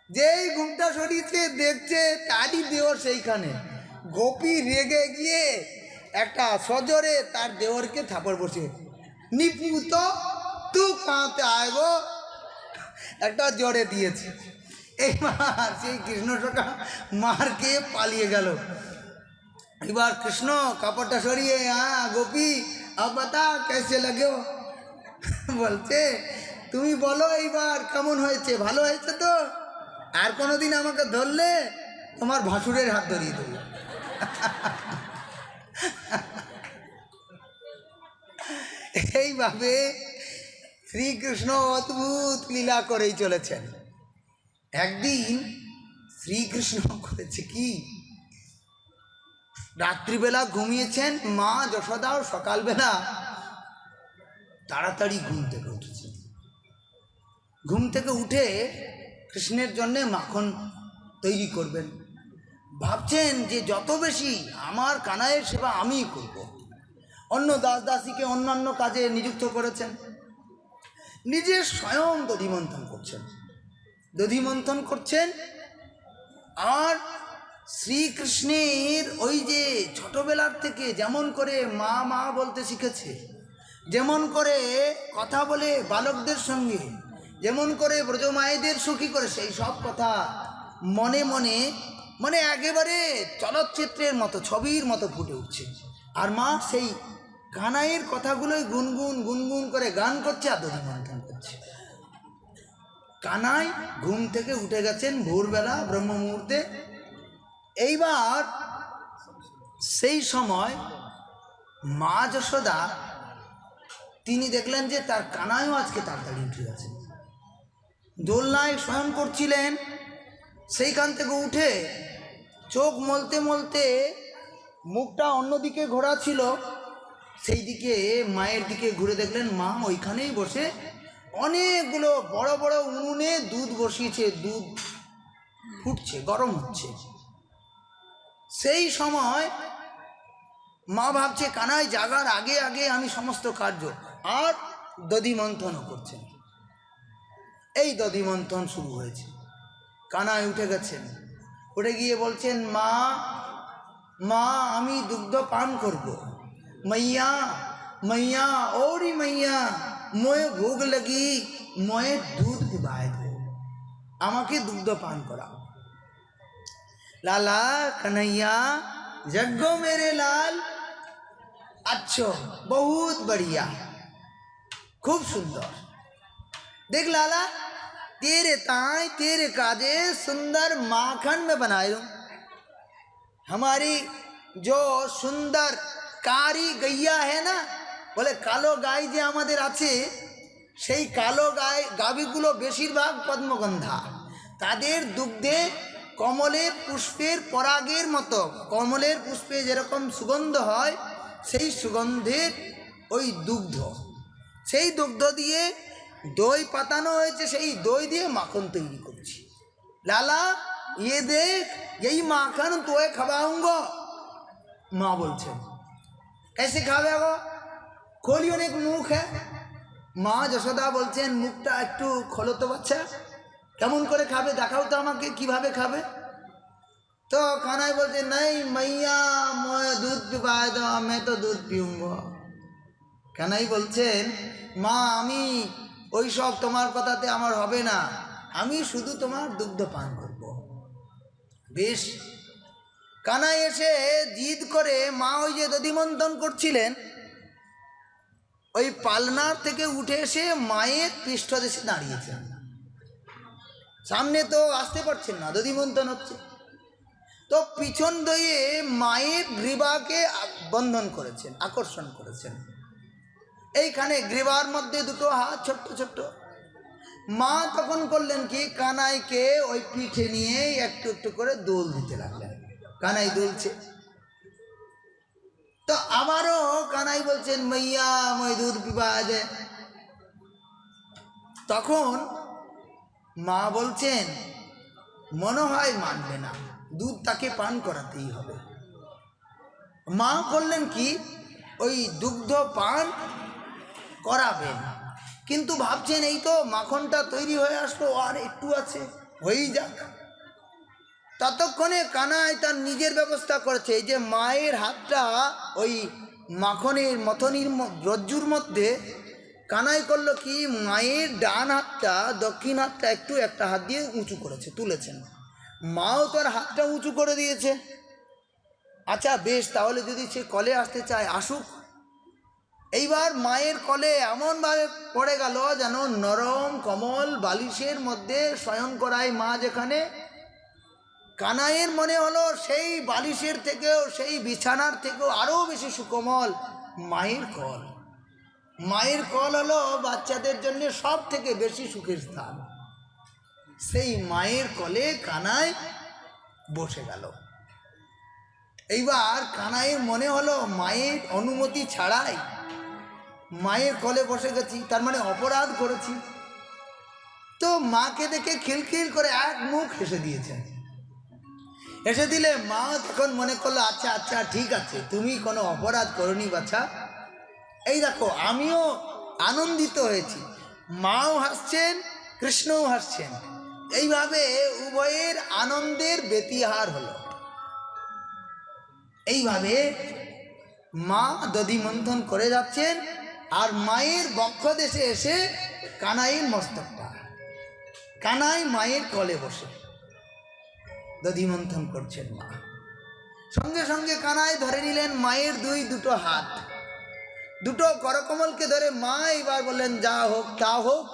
যেই ঘুমটা সরিয়েছে, দেখছে তারই দেওর সেইখানে। গোপী রেগে গিয়ে একটা সজোরে তার দেওরকে থাপড় বসে, নিপুত তু কাঁতে আয়গো, একটা জোরে দিয়েছে। এইবার সেই কৃষ্ণ সখা মার খেয়ে পালিয়ে গেল। এবার কৃষ্ণ কাপড়টা সরিয়ে, হ্যাঁ গোপী আব বাতা কেসে লাগে, বলছে তুমি বলো এইবার কেমন হয়েছে, ভালো হয়েছে তো? আর কোনোদিন আমাকে ধরলে তোমার ভাসুরের হাত ধরিয়ে দেবো। এইভাবে শ্রীকৃষ্ণ অদ্ভুত লীলা করেই চলেছেন। একদিন শ্রীকৃষ্ণ করেছে কি, রাত্রিবেলা ঘুমিয়েছেন মা যশোদাও, সকালবেলা তাড়াতাড়ি ঘুম থেকে উঠেছেন। ঘুম থেকে উঠে কৃষ্ণের জন্যে মাখন তৈরি করবেন। ভাবছেন যে যত বেশি আমার কানাইয়ের সেবা আমিই করব। অন্য দাস দাসীকে অন্যান্য কাজে নিযুক্ত করেছেন, নিজে স্বয়ং দধি মন্থন করছেন। আর শ্রীকৃষ্ণের ওই যে ছোটবেলার থেকে যেমন করে মা মা বলতে শিখেছে, যেমন করে কথা বলে বালকদের সঙ্গে, যেমন করে ব্রজমায়েদের সুখী করে, সেই সব কথা মনে মনে মানে একেবারে চলচ্চিত্রের মতো, ছবির মতো ফুটে উঠছে। আর মা সেই কানাইয়ের কথাগুলোই গুনগুন করে গান করছে আর দধি মন্থন করছে। কানাই ঘুম থেকে উঠে গেছেন ভোরবেলা ব্রহ্ম মুহূর্তে। এইবার সেই সময় মা যশোদা তিনি দেখলেন যে তার কানাইও আজকে তাড়াতাড়ি উঠে গেছেন। দোলনায় শয়ন করছিলেন, সেইখান থেকে উঠে চোখ মলতে মলতে মুখটা অন্যদিকে ঘোরা ছিল, সেই দিকে মায়ের দিকে ঘুরে দেখলেন মা ওইখানেই বসে অনেকগুলো বড় বড় উনুনে দুধ বসিয়েছে, দুধ ফুটছে, গরম হচ্ছে। সেই সময় মা ভাবছে কানাই জাগার আগে আগে আমি সমস্ত কার্য, আর দধি মন্থনও করছেন। এই দধি মন্থন শুরু হয়েছে, কানাই উঠে গেছেন, উঠে গিয়ে বলছেন মা মা আমি দুগ্ধ পান করব, मैया मैया ओरी मैया मोए भूख लगी मोए दूध पिबाए दो, আমাকে দুগ্ধ পান করাও। लाला कन्हैया जग्गो मेरे लाल, अच्छो बहुत बढ़िया, खूब सुंदर। देख लाला तेरे ताई तेरे काजे सुंदर माखन में बनाए हूँ। हमारी जो सुंदर कारी गैया है ना, बोले कालो गाय जे आमादेर आछे সেই কালো গাই গাভীগুলো বেশিরভাগ পদ্মগন্ধা, তাদের দুগ্ধে কমলের পুষ্পের পরাগের মতো, কমলের পুষ্পে যেরকম সুগন্ধ হয় সেই সুগন্ধের ওই দুগ্ধ, সেই দুগ্ধ দিয়ে দই পাতানো হয়েছে, সেই দই দিয়ে মাখন তৈরি করছি। লালা ये देख यही माखन তোয়ে খাওয়াऊंगा। মা বলছেন कैसे खावे गो, खोलियो ने मुख है। মা যশোদা বলছেন মুখটা একটু খোলো তো বাচ্চা, কেমন করে খাবে দেখাও তো আমাকে কিভাবে খাবে। তো কানাই বলছে নাই মাইয়া মই দুধ পিবায় দাও, আমি তো দুধ পিউঙ্গো। কানাই বলছেন মা আমি ওই সব তোমার কথাতে আমার হবে না, আমি শুধু তোমার দুগ্ধ পান করব। বেশ, কানাই এসে জিদ করে মা ওই যে দধিমন্থন করছিলেন ওই পালনার থেকে উঠে এসে মায়ের পৃষ্ঠদেশে দাঁড়িয়েছেন। সামনে তো আসতে পারছেন না, দধিমন্থন হচ্ছে, তো পিছন দিয়ে মায়ের গ্রীবাকে বন্ধন করেছেন, আকর্ষণ করেছেন। এইখানে গ্রীবার মধ্যে দুটো হাত ছোট্ট ছোট্ট। মা তখন করলেন কি কানাইকে ওই পিঠে নিয়ে একটু একটু করে দোল দিতে লাগলেন। কানাই দুলছে, তো আবারও কানাই বলছেন মাইয়া মই দুধ পিবা দে। তখন মা বলছেন মনে হয় মানবে না, দুধ তাকে পান করাতেই হবে। মা করলেন কি ওই দুগ্ধ পান করাবেন, কিন্তু ভাবছেন এই তো মাখনটা তৈরি হয়ে আসলো, আর একটু আছে, হয়েই যাক। ততক্ষণে কানাই তার নিজের ব্যবস্থা করেছে, এই যে মায়ের হাতটা ওই মাখনের মথনির রজ্জুর মধ্যে, কানাই করলো কি মায়ের ডান হাতটা দক্ষিণ হাতটা একটু একটা হাত দিয়ে উঁচু করেছে, তুলেছেন। মাও তার হাতটা উঁচু করে দিয়েছে। আচ্ছা বেশ, তাহলে যদি সে কলে আসতে চায় আসুক। এইবার মায়ের কলে এমনভাবে পড়ে গেল যেন নরম কমল বালিশের মধ্যে শয়ন করায় মা যেখানে, কানাইয়ের মনে হলো সেই বালিশের থেকেও সেই বিছানার থেকেও আরও বেশি সুকোমল মায়ের কল। মায়ের কল হলো বাচ্চাদের জন্য সব থেকে বেশি সুখের স্থান। সেই মায়ের কলে কানাই বসে গেল। এইবার কানাইয়ের মনে হলো মায়ের অনুমতি ছাড়াই মায়ের কলে বসে গেছি, তার মানে অপরাধ করেছি। তো মাকে দেখে খিলখিল করে এক মুখ হেসে দিয়েছেন। হেসে দিলে মা তখন মনে করলো আচ্ছা আচ্ছা ঠিক আছে, তুমি কোনো অপরাধ করনি বাচ্চা। এই দেখো আমিও আনন্দিত হয়েছি, মাও হাসছেন কৃষ্ণও হাসছেন, এইভাবে উভয়ের আনন্দের ব্যতিহার হলো। এইভাবে মা দধি মন্থন করে যাচ্ছেন, আর মায়ের বক্ষদেশে এসে কানাইয়ের মস্তকটা, কানাই মায়ের কলে বসে দধি মন্থন করছেন মা। সঙ্গে সঙ্গে কানাই ধরে নিলেন মায়ের দুটো হাত, দুটো করকমলকে ধরে মা এবার বললেন যা হোক তা হোক,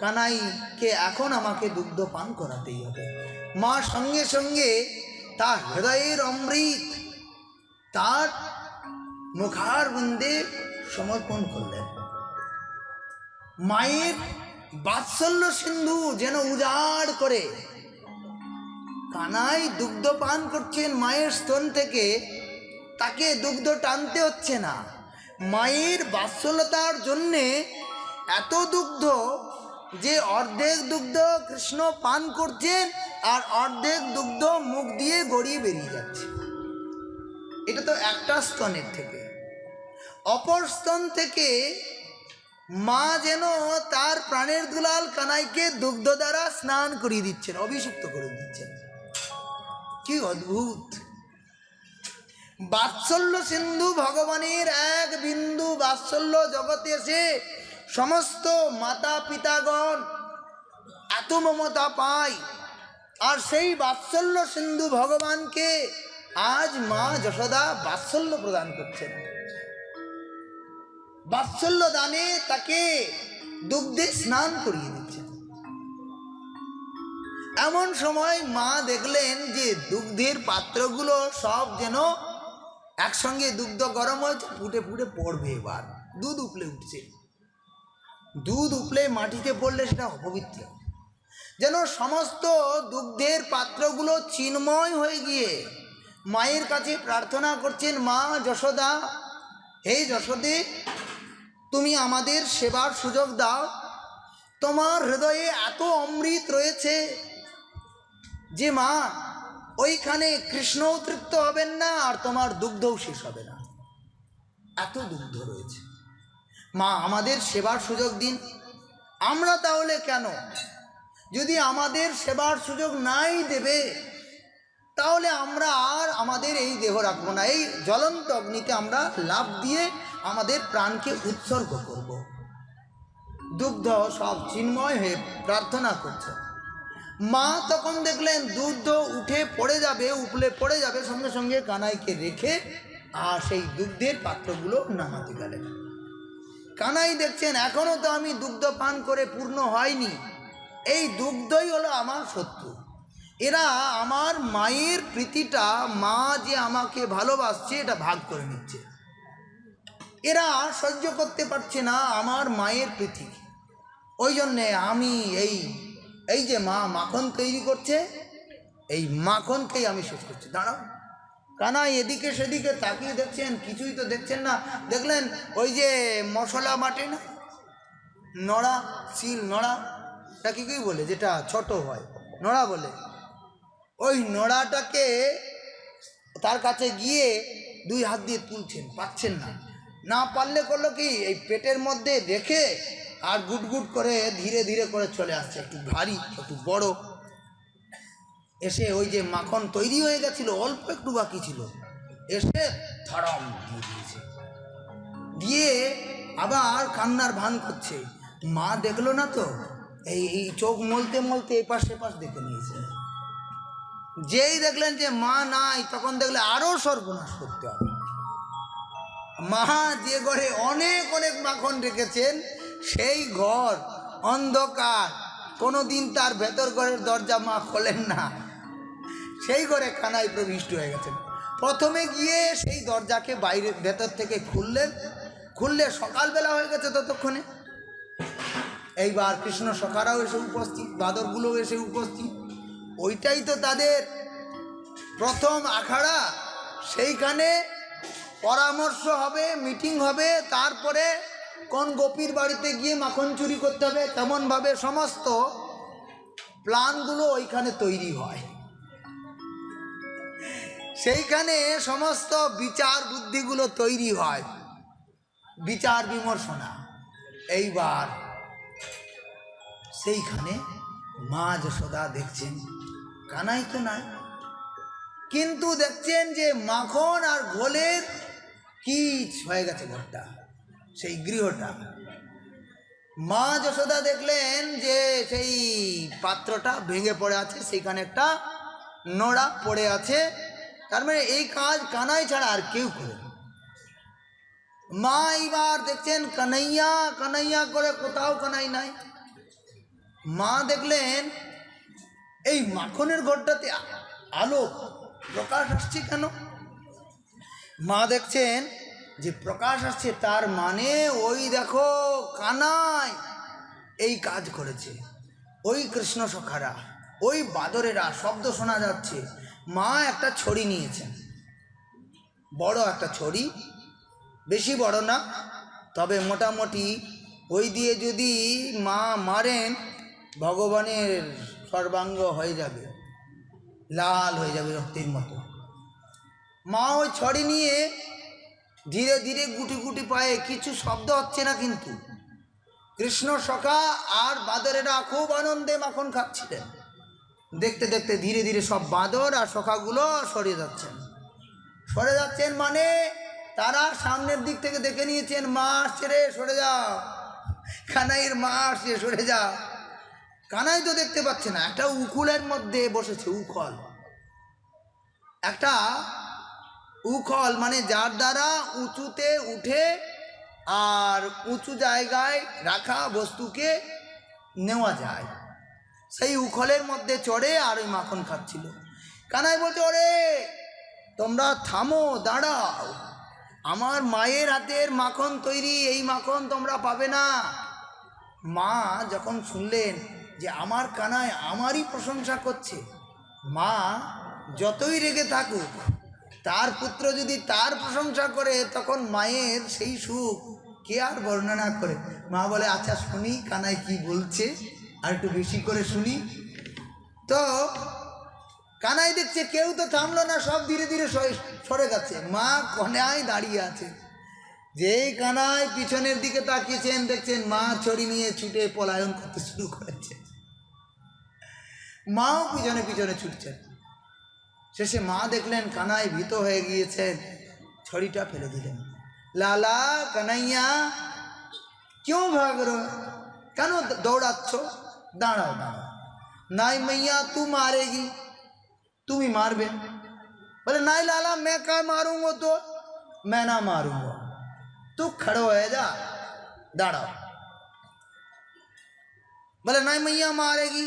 কানাইকে এখন আমাকে দুগ্ধ পান করাতেই হবে। মা সঙ্গে সঙ্গে তার হৃদয়ের অমৃত তার মুখার বন্দে সমর্পণ করলেন। মায়ের বাৎসল্য সিন্ধু যেন উজাড় করে কানাই দুগ্ধ পান করছেন মায়ের স্তন থেকে, তাকে দুগ্ধ টানতে হচ্ছে না। মায়ের বাৎসল্যতার জন্যে এত দুগ্ধ যে অর্ধেক দুগ্ধ কৃষ্ণ পান করছেন আর অর্ধেক দুগ্ধ মুখ দিয়ে গড়িয়ে বেরিয়ে যাচ্ছে। এটা তো একটা স্তনের থেকে। অপর স্তন থেকে মা যেন তার প্রাণের দুলাল কানাইকে দুগ্ধ দ্বারা স্নান করিয়ে দিচ্ছেন, অভিষিক্ত করে দিচ্ছেন। কি অদ্ভুত! বাৎসল্য সিন্ধু ভগবানের এক বিন্দু বাৎসল্য জগতে এসে সমস্ত মাতা পিতাগণ এত মমতা পায়, আর সেই বাৎসল্য সিন্ধু ভগবানকে আজ মা যশোদা বাৎসল্য প্রদান করছেন। বাৎসল্য দানে তাকে দুগ্ধে স্নান করিয়ে দিচ্ছেন। এমন সময় মা দেখলেন যে দুগ্ধের পাত্রগুলো সব যেন একসঙ্গে দুগ্ধ গরম হয়েছে, ফুটে ফুটে পড়বে। এবার দুধ উপলে উঠছে। দুধ উপলে মাটিতে পড়লে সেটা অপবিত্র। যেন সমস্ত দুগ্ধের পাত্রগুলো চিন্ময় হয়ে গিয়ে মায়ের কাছে প্রার্থনা করছেন, মা যশোদা, হে যশোদে, তুমি আমাদের সেবার সুযোগ দাও। তোমার হৃদয়ে এত অমৃত রয়েছে যে মা ওইখানে কৃষ্ণও তৃপ্ত হবেন না আর তোমার দুগ্ধও শেষ হবে না, এত দুগ্ধ রয়েছে। মা আমাদের সেবার সুযোগ দিন। আমরা তাহলে কেন, যদি আমাদের সেবার সুযোগ নাই দেবে তাহলে আমরা আর আমাদের এই দেহ রাখবো না, এই জ্বলন্ত অগ্নিতে আমরা লাফ দিয়ে আমাদের প্রাণকে উৎসর্গ করব। দুগ্ধ সব চিন্ময় হয়ে প্রার্থনা করছে। মা তখন দেখলেন দুগ্ধ উঠে পড়ে যাবে, উপলে পড়ে যাবে, সঙ্গে সঙ্গে কানাইকে রেখে আর সেই দুগ্ধের পাত্রগুলো নামাতে গেলেন। কানাই দেখছেন এখনও তো আমি দুগ্ধ পান করে পূর্ণ হয়নি, এই দুগ্ধই হলো আমার শত্রু। এরা আমার মায়ের প্রীতিটা, মা যে আমাকে ভালোবাসছে এটা ভাগ করে নিচ্ছে। এরা সহ্য করতে পারছে না আমার মায়ের প্রীতি। ওই জন্যে আমি এই যে মা মাখন তৈরি করছে, এই মাখনকেই আমি শেষ করছি। দাঁড়াও। কানাই এদিকে সেদিকে তাকিয়ে দেখছেন, কিছুই তো দেখছেন না। দেখলেন ওই যে মশলা বাটে না, নড়া, শিল নড়া, তাকে কি বলে, যেটা ছোট হয় নড়া বলে, ওই নড়াটাকে তার কাছে গিয়ে দুই হাত দিয়ে তুলছেন, পাচ্ছেন না। না পারলে করলো কি, এই পেটের মধ্যে রেখে আর গুটগুট করে ধীরে ধীরে করে চলে আসছে, একটু ভারী একটু বড়। এসে ওই যে মাখন তৈরি হয়ে গেছিল, অল্প একটু বাকি ছিল, এসে ধড়াম দিয়ে দিয়েছে। দিয়ে আবার কান্নার ভান করছে। মা দেখলো না তো, এই চোখ মলতে মলতে এপাশ সেপাশ দেখে নিয়েছে। যেই দেখলেন যে মা নাই, তখন দেখলে আরো সর্বনাশ করতে হবে। মা যে ঘরে অনেক অনেক মাখন রেখেছেন, সেই ঘর অন্ধকার, কোনোদিন তার ভেতর ঘরের দরজা মা খোলেন না, সেই ঘরে কানাই প্রবিষ্ট হয়ে গেছেন। প্রথমে গিয়ে সেই দরজাকে বাইরে ভেতর থেকে খুললেন, খুললে সকালবেলা হয়ে গেছে ততক্ষণে। এইবার কৃষ্ণ সখারাও এসে উপস্থিত, বাদরগুলোও এসে উপস্থিত। ওইটাই তো তাদের প্রথম আখাড়া, সেইখানে পরামর্শ হবে, মিটিং হবে, তারপরে কোন গোপীর বাড়িতে গিয়ে মাখন চুরি করতে হবে, তেমনভাবে সমস্ত প্ল্যানগুলো ওইখানে তৈরি হয়। সেইখানে সমস্ত বিচার বুদ্ধিগুলো তৈরি হয়, বিচার বিমর্শনা। এইবার সেইখানে মা যশোদা দেখছেন কানাই তো নাই, কিন্তু দেখছেন যে মাখন আর ঘোলের কিচ হয়ে গেছে ঘরটা, সেই গৃহটা। মা যশোদা দেখলেন যে সেই পাত্রটা ভেঙে পড়ে আছে, সেইখানে একটা নোড়া পড়ে আছে। তার মানে এই কাজ কানাই ছাড়া আর কেউ করে না। মা এইবার দেখছেন কানাইয়া কানাইয়া করে, কোথাও কানাই নাই। মা দেখলেন এই মাখনের ঘরটাতে আলো প্রকাশ আসছে কেন? মা দেখছেন যে প্রকাশ আসছে, তার মানে ওই দেখো কানাই এই কাজ করেছে, ওই কৃষ্ণ সখারা, ওই বাদরেরা শব্দ শোনা যাচ্ছে। মা একটা ছড়ি নিয়েছেন, বড় একটা ছড়ি, বেশি বড় না, তবে মোটামুটি ওই দিয়ে যদি মা মারেন ভগবানের সর্বাঙ্গ হয়ে যাবে, লাল হয়ে যাবে রক্তির মতো। মা ওই ছড়ি নিয়ে ধীরে ধীরে গুটি গুটি পায়ে, কিছু শব্দ হচ্ছে না, কিন্তু কৃষ্ণ সখা আর বাদরেরা খুব আনন্দে মাখন খাচ্ছিলেন। দেখতে দেখতে ধীরে ধীরে সব বাদর আর সখাগুলো সরে যাচ্ছেন, মানে তারা সামনের দিক থেকে দেখে নিয়েছেন মা আসছে রে, সরে যাও, কানাইয়ের মা আসছে, সরে যাও। কানাই তো দেখতে পাচ্ছে না, একটা উখলের মধ্যে বসেছে, উখল, একটা উখল মানে যার দ্বারা উঁচুতে উঠে আর উঁচু জায়গায় রাখা বস্তুকে নেওয়া যায়, সেই উখলের মধ্যে চড়ে আর ওই মাখন খাচ্ছিল। কানাই বলছে, ওরে তোমরা থামো, দাঁড়াও, আমার মায়ের হাতের মাখন তৈরি, এই মাখন তোমরা পাবে না। মা যখন শুনলেন যে আমার কানাই আমারই প্রশংসা করছে, মা যতই রেগে থাকুক, তার পুত্র যদি তার প্রশংসা করে, তখন মায়ের সেই সুখ কে আর বর্ণনা করে। মা বলে, আচ্ছা শুনি কানাই কি বলছে, আর একটু বেশি করে শুনি। তো কানাই দেখছে কেউ তো থামলো না, সব ধীরে ধীরে সরে গেছে। মা কনায় দাঁড়িয়ে আছে, যেই কানাই পিছনের দিকে তাকিয়েছেন, দেখছেন মা ছড়ি নিয়ে ছুটে পলায়ন করতে শুরু করেছে, মাও পিছনে পিছনে ছুটছেন। শেষে মা দেখলেন কানাই ভীত হয়ে গিয়েছেন, ছড়িটা ফেলে দিলেন। লালা কানাইয়া क्यों भाग रहे हो, কেন দৌড়াচ্ছ, দাঁড়াও দাঁড়াও, নাই मैया तू मारेगी, তুমি মারবে। बोले नहीं लाला मैं क्या मारूंगा, तो मैं ना मारूंगा, तू खड़ो है जा, दाड़ाओ। बोले नहीं मैया मारेगी,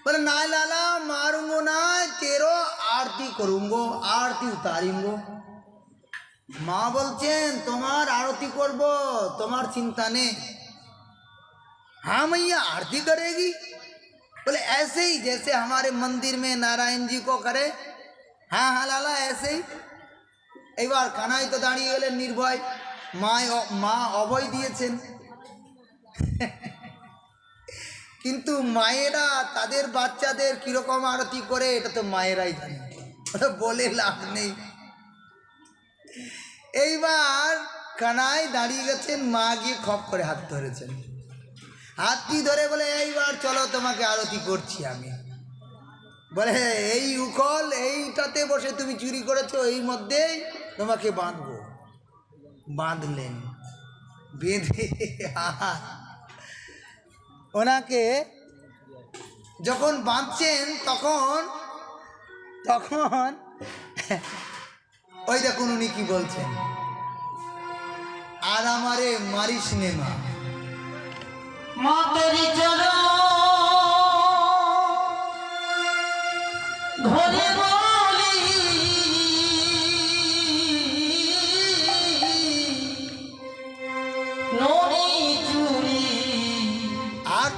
बोले नहीं लाला मारूंगो ना, तेरो आरती करूंगो, आरती उतारूंगो। माँ बोलছেন তোমার आरती করব, তোমার চিন্তা নেই। हाँ मैया आरती करेगी, बोले ऐसे ही जैसे हमारे मंदिर में नारायण जी को करे। हाँ हाँ लाला ऐसे ही। এবার কানাই তো দাঁড়িয়ে গেলেন নির্ভয়, মা অভয় দিয়েছেন। কিন্তু মায়েরা তাদের বাচ্চাদের কিরকম আরতি করে এটা তো মায়েরাই জানে, ওটা বলে লাভ নেই। এইবার কানাই দাঁড়িয়ে গেছেন, মা গিয়ে খপ করে হাত ধরেছেন, হাতটি ধরে বলে এইবার চলো তোমাকে আরতি করছি আমি। বলে এই উখল এইটাতে বসে তুমি চুরি করেছো, এই মধ্যেই তোমাকে বাঁধবো। বাঁধলেন, বেঁধে ওনাকে যখন বাঁধছেন তখন ওই দেখুন উনি কি বলছেন, আর আমারে মারিস নে মা, মা তোরি চলো ধরে বলি, নরি চুরি আর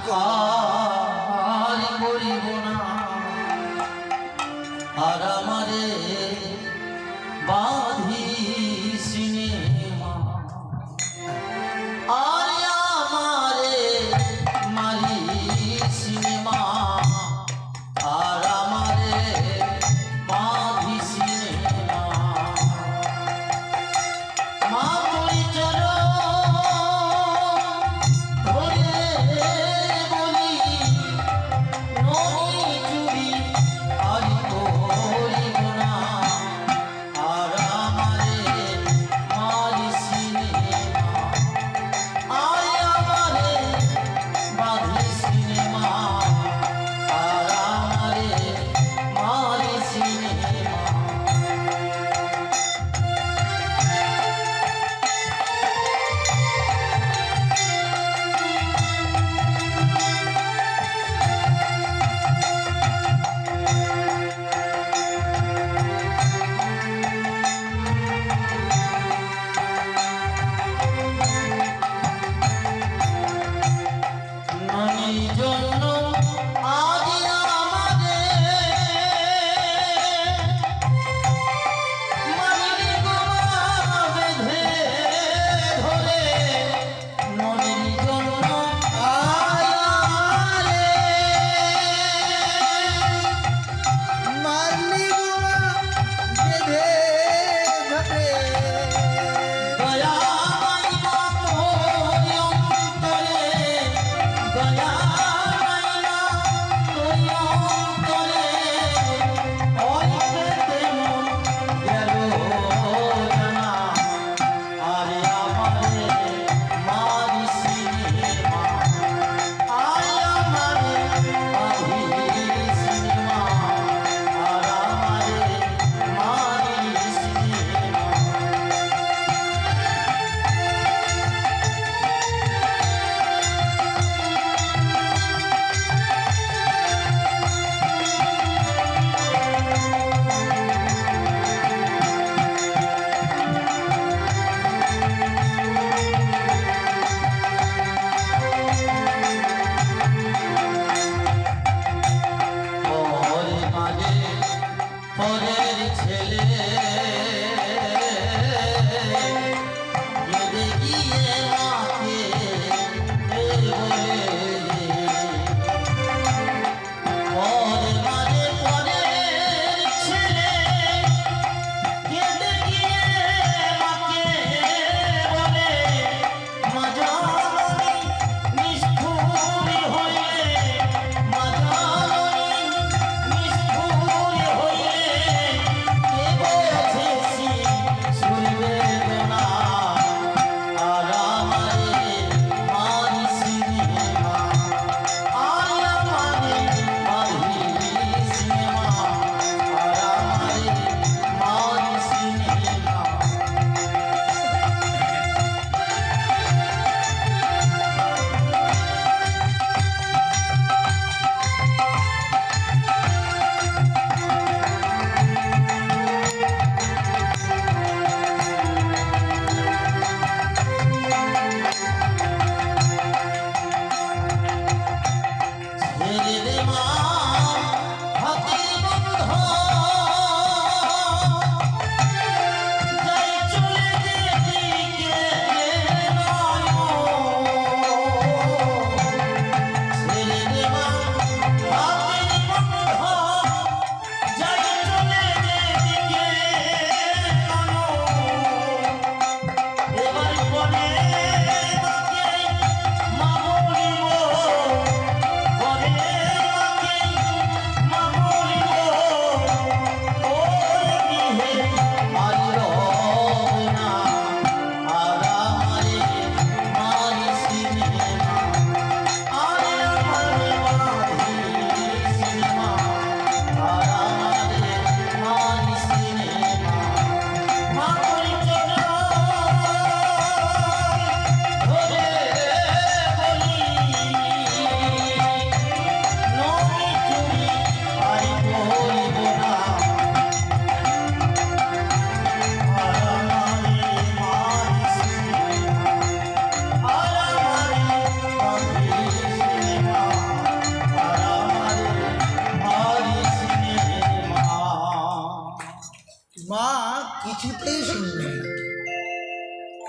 আর করিব না, আর আমারে বাঁধিস নে মা, আর আমারে মারিস নে মা, আর আমারে বাঁধিস নে মা। মা তোরি চলো ধরে বলি,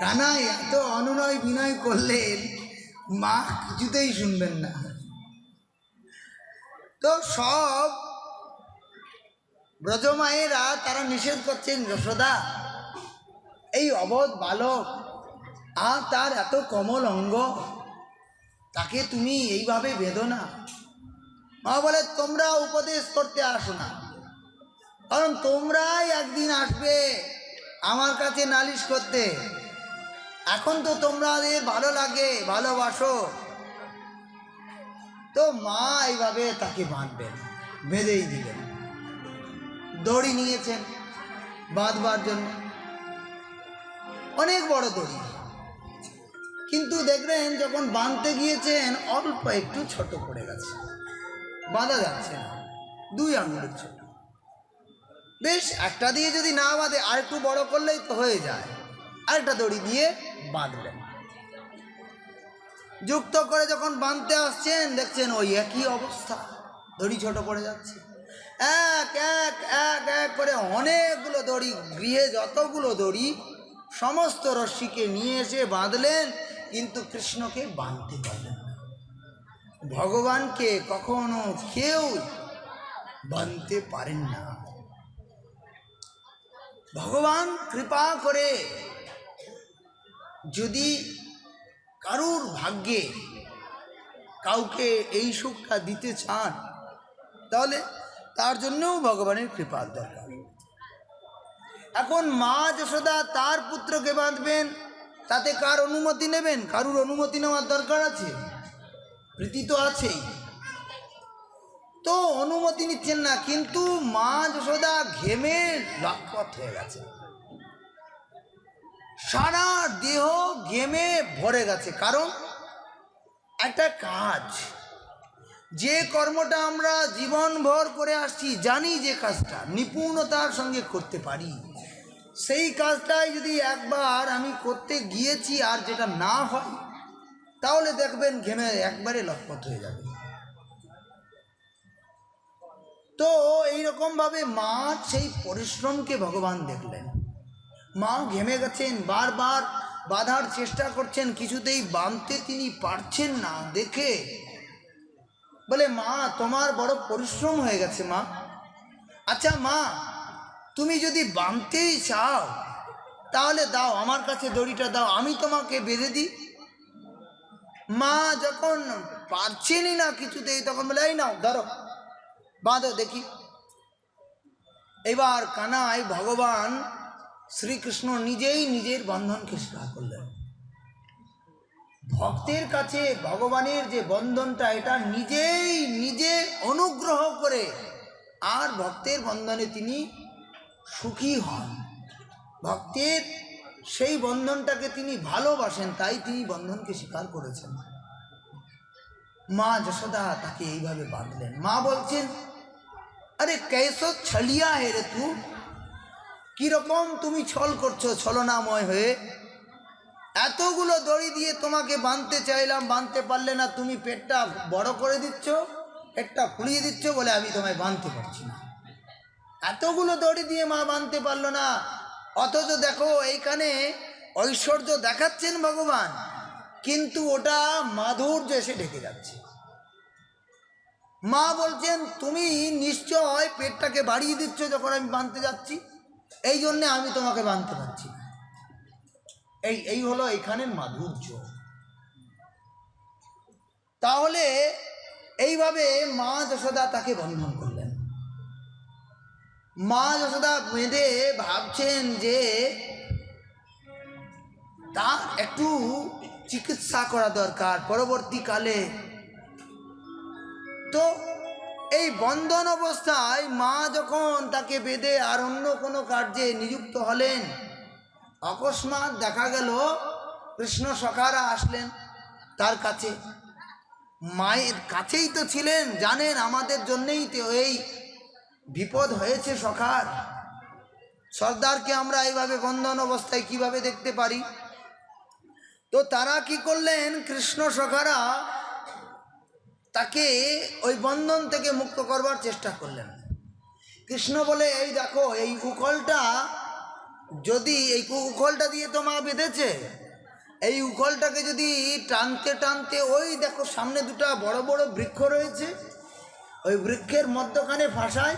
কানাই এত অনুনয় বিনয় করলেন, মা কিছুতেই শুনবেন না। তো সব ব্রজমায়েরা তারা নিষেধ করছেন, যশোদা এই অবোধ বালক আর তার এত কোমল অঙ্গ, তাকে তুমি এইভাবে বেঁধো না। মা বলে, তোমরা উপদেশ করতে আসো না, কারণ তোমরাই একদিন আসবে আমার কাছে নালিশ করতে। এখন তো তোমাদের ভালো লাগে, ভালোবাসো, তো মা এইভাবে তাকে বাঁধবেন, বেঁধেই দিলেন। দড়ি নিয়েছেন বাঁধবার জন্য, অনেক বড় দড়ি, কিন্তু দেখবেন যখন বাঁধতে গিয়েছেন অল্প একটু ছোট পড়ে গেছে, বাঁধা যাচ্ছে না, 2 আঙুলের ছোট। বেশ, একটা দিয়ে যদি না বাঁধে আর একটু বড় করলেই তো হয়ে যায়। আরেকটা দড়ি দিয়ে বাঁধলেন, যুক্ত করে যখন বাঁধতে আসছেন দেখছেন ওই একই অবস্থা, দড়ি ছোট পড়ে যাচ্ছে। এক এক এক এক করে অনেকগুলো দড়ি, গৃহে যতগুলো দড়ি সমস্ত রশ্মিকে নিয়ে এসে বাঁধলেন, কিন্তু কৃষ্ণকে বাঁধতে পারলেন না। ভগবানকে কখনো কেউ বাঁধতে পারেন না। ভগবান কৃপা করে যদি কারুর ভাগ্যে কাউকে এই সুখটা দিতে চান, তাহলে তার জন্যও ভগবানের কৃপার দরকার। এখন মা যশোদা তার পুত্রকে বাঁধবেন, তাতে কার অনুমতি নেবেন? কারুর অনুমতি নেওয়ার দরকার আছে? প্রীতি তো আছেই, তো অনুমতি নিচ্ছেন না। কিন্তু মা যশোদা ঘেমে লটপট হয়ে গেছে, সারা দেহ ঘেমে ভরে গেছে। কারণ একটা কাজ, যে কর্মটা আমরা জীবনভর করে আসছি, জানি যে কাজটা নিপুণতার সঙ্গে করতে পারি, সেই কাজটাই যদি একবার আমি করতে গিয়েছি আর যেটা না হয়, তাহলে দেখবেন ঘেমে একবারে লটপট হয়ে যাবে। তো এইরকমভাবে মার সেই পরিশ্রমকে ভগবান দেখলেন। মা ঘেমে গেছেন, বারবার বাঁধার চেষ্টা করছেন, কিছুতেই বাঁধতে তিনি পারছেন না। দেখে বলে, মা তোমার বড় পরিশ্রম হয়ে গেছে মা। আচ্ছা মা, তুমি যদি বাঁধতেই চাও তাহলে দাও, আমার কাছে দড়িটা দাও, আমি তোমাকে বেঁধে দিই। মা যখন পারছেনই না কিছুতেই, তখন বলে, এই নাও ধরো, বাঁধো দেখি। এবার কানাই ভগবান শ্রীকৃষ্ণ নিজেই নিজের বন্ধনকে স্বীকার করলেন। ভক্তের কাছে ভগবানের যে বন্ধনটা, এটা নিজেই নিজে অনুগ্রহ করে আর ভক্তের বন্ধনে তিনি সুখী হন। ভক্তের সেই বন্ধনটাকে তিনি ভালোবাসেন, তাই তিনি বন্ধনকে স্বীকার করেছেন। মা যশোদা তাকে এইভাবে বাঁধলেন। মা বলছেন, আরে কেসো ছলিয়া হে রে তু, কিরকম তুমি ছল করছো ছলনাময় হয়ে। এতগুলো দড়ি দিয়ে তোমাকে বাঁধতে চাইলাম, বাঁধতে পারলে না, তুমি পেটটা বড় করে দিচ্ছ, পেটটা ফুলিয়ে দিচ্ছ বলে আমি তোমায় বাঁধতে পারছি না। এতগুলো দড়ি দিয়ে মা বাঁধতে পারলো না, অথচ দেখো এইখানে ঐশ্বর্য দেখাচ্ছেন ভগবান, কিন্তু ওটা মাধুর্য এসে ঢেকে যাচ্ছে। মা বলছেন, তুমি নিশ্চয় পেটটাকে বাড়িয়ে দিচ্ছ যখন আমি বাঁধতে যাচ্ছি, এই জন্যে আমি তোমাকে বাঁধতে পারছি না। এই হলো এখানের মাধুর্য। তাহলে এইভাবে মা যশোদা তাকে বন্ধন করলেন। মা যশোদা বেঁধে ভাবছেন যে তার একটু চিকিৎসা করা দরকার পরবর্তীকালে। তো এই বন্ধন অবস্থায় মা যখন তাকে বেঁধে আর অন্য কোনো কার্যে নিযুক্ত হলেন, অকস্মাৎ দেখা গেল কৃষ্ণ সখারা আসলেন তার কাছে। মায়ের কাছেই তো ছিলেন, জানেন আমাদের জন্যেই তো এই বিপদ হয়েছে সখার। সর্দারকে আমরা এইভাবে বন্ধন অবস্থায় কিভাবে দেখতে পারি? তো তারা কি করলেন, কৃষ্ণ সখারা তাকে ওই বন্ধন থেকে মুক্ত করবার চেষ্টা করলেন। কৃষ্ণ বলে, এই দেখো, এই উকলটা যদি এই উখলটা দিয়ে তো মা বেঁধেছে, এই উখলটাকে যদি টানতে টানতে ওই দেখো সামনে দুটো বড় বড় বৃক্ষ রয়েছে, ওই বৃক্ষের মধ্যখানে ফাঁসায়,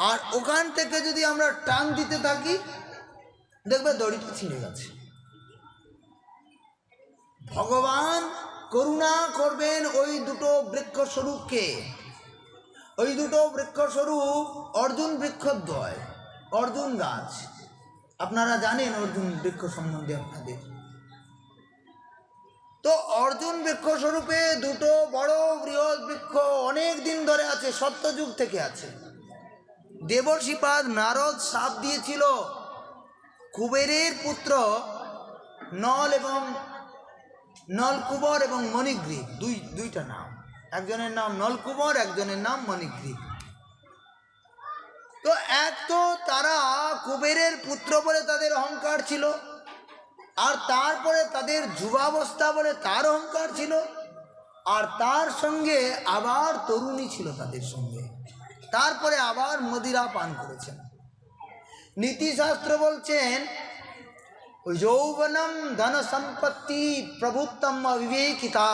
আর ওখান থেকে যদি আমরা টান দিতে থাকি দেখবে দড়িটা ছিঁড়ে গেছে। ভগবান করুণা করবেন ওই দুটো বৃক্ষস্বরূপকে। ওই দুটো বৃক্ষস্বরূপ অর্জুন বৃক্ষদ্বয়, অর্জুন গাছ। আপনারা জানেন অর্জুন বৃক্ষ সম্বন্ধে আপনাদের। তো অর্জুন বৃক্ষস্বরূপে দুটো বড় বৃহৎ বৃক্ষ অনেক দিন ধরে আছে, সত্যযুগ থেকে আছে। দেবর্ষিপাদ নারদ শাপ দিয়েছিল কুবেরের পুত্র নলকুবর এবং মণিগ্রীব, দুইটা নাম, একজনের নাম নলকুবর, একজনের নাম মণিগ্রীব। তো এক তো তারা কুবেরের পুত্র বলে তাদের অহংকার ছিল, আর তারপরে তাদের যুবাবস্থা বলে তার অহংকার ছিল, আর তার সঙ্গে আবার তরুণী ছিল তাদের সঙ্গে, তারপরে আবার মদিরা পান করেছেন। নীতিশাস্ত্র বলছেন যৌবনম ধন সম্পত্তি প্রভুত্তম অবিবেকিতা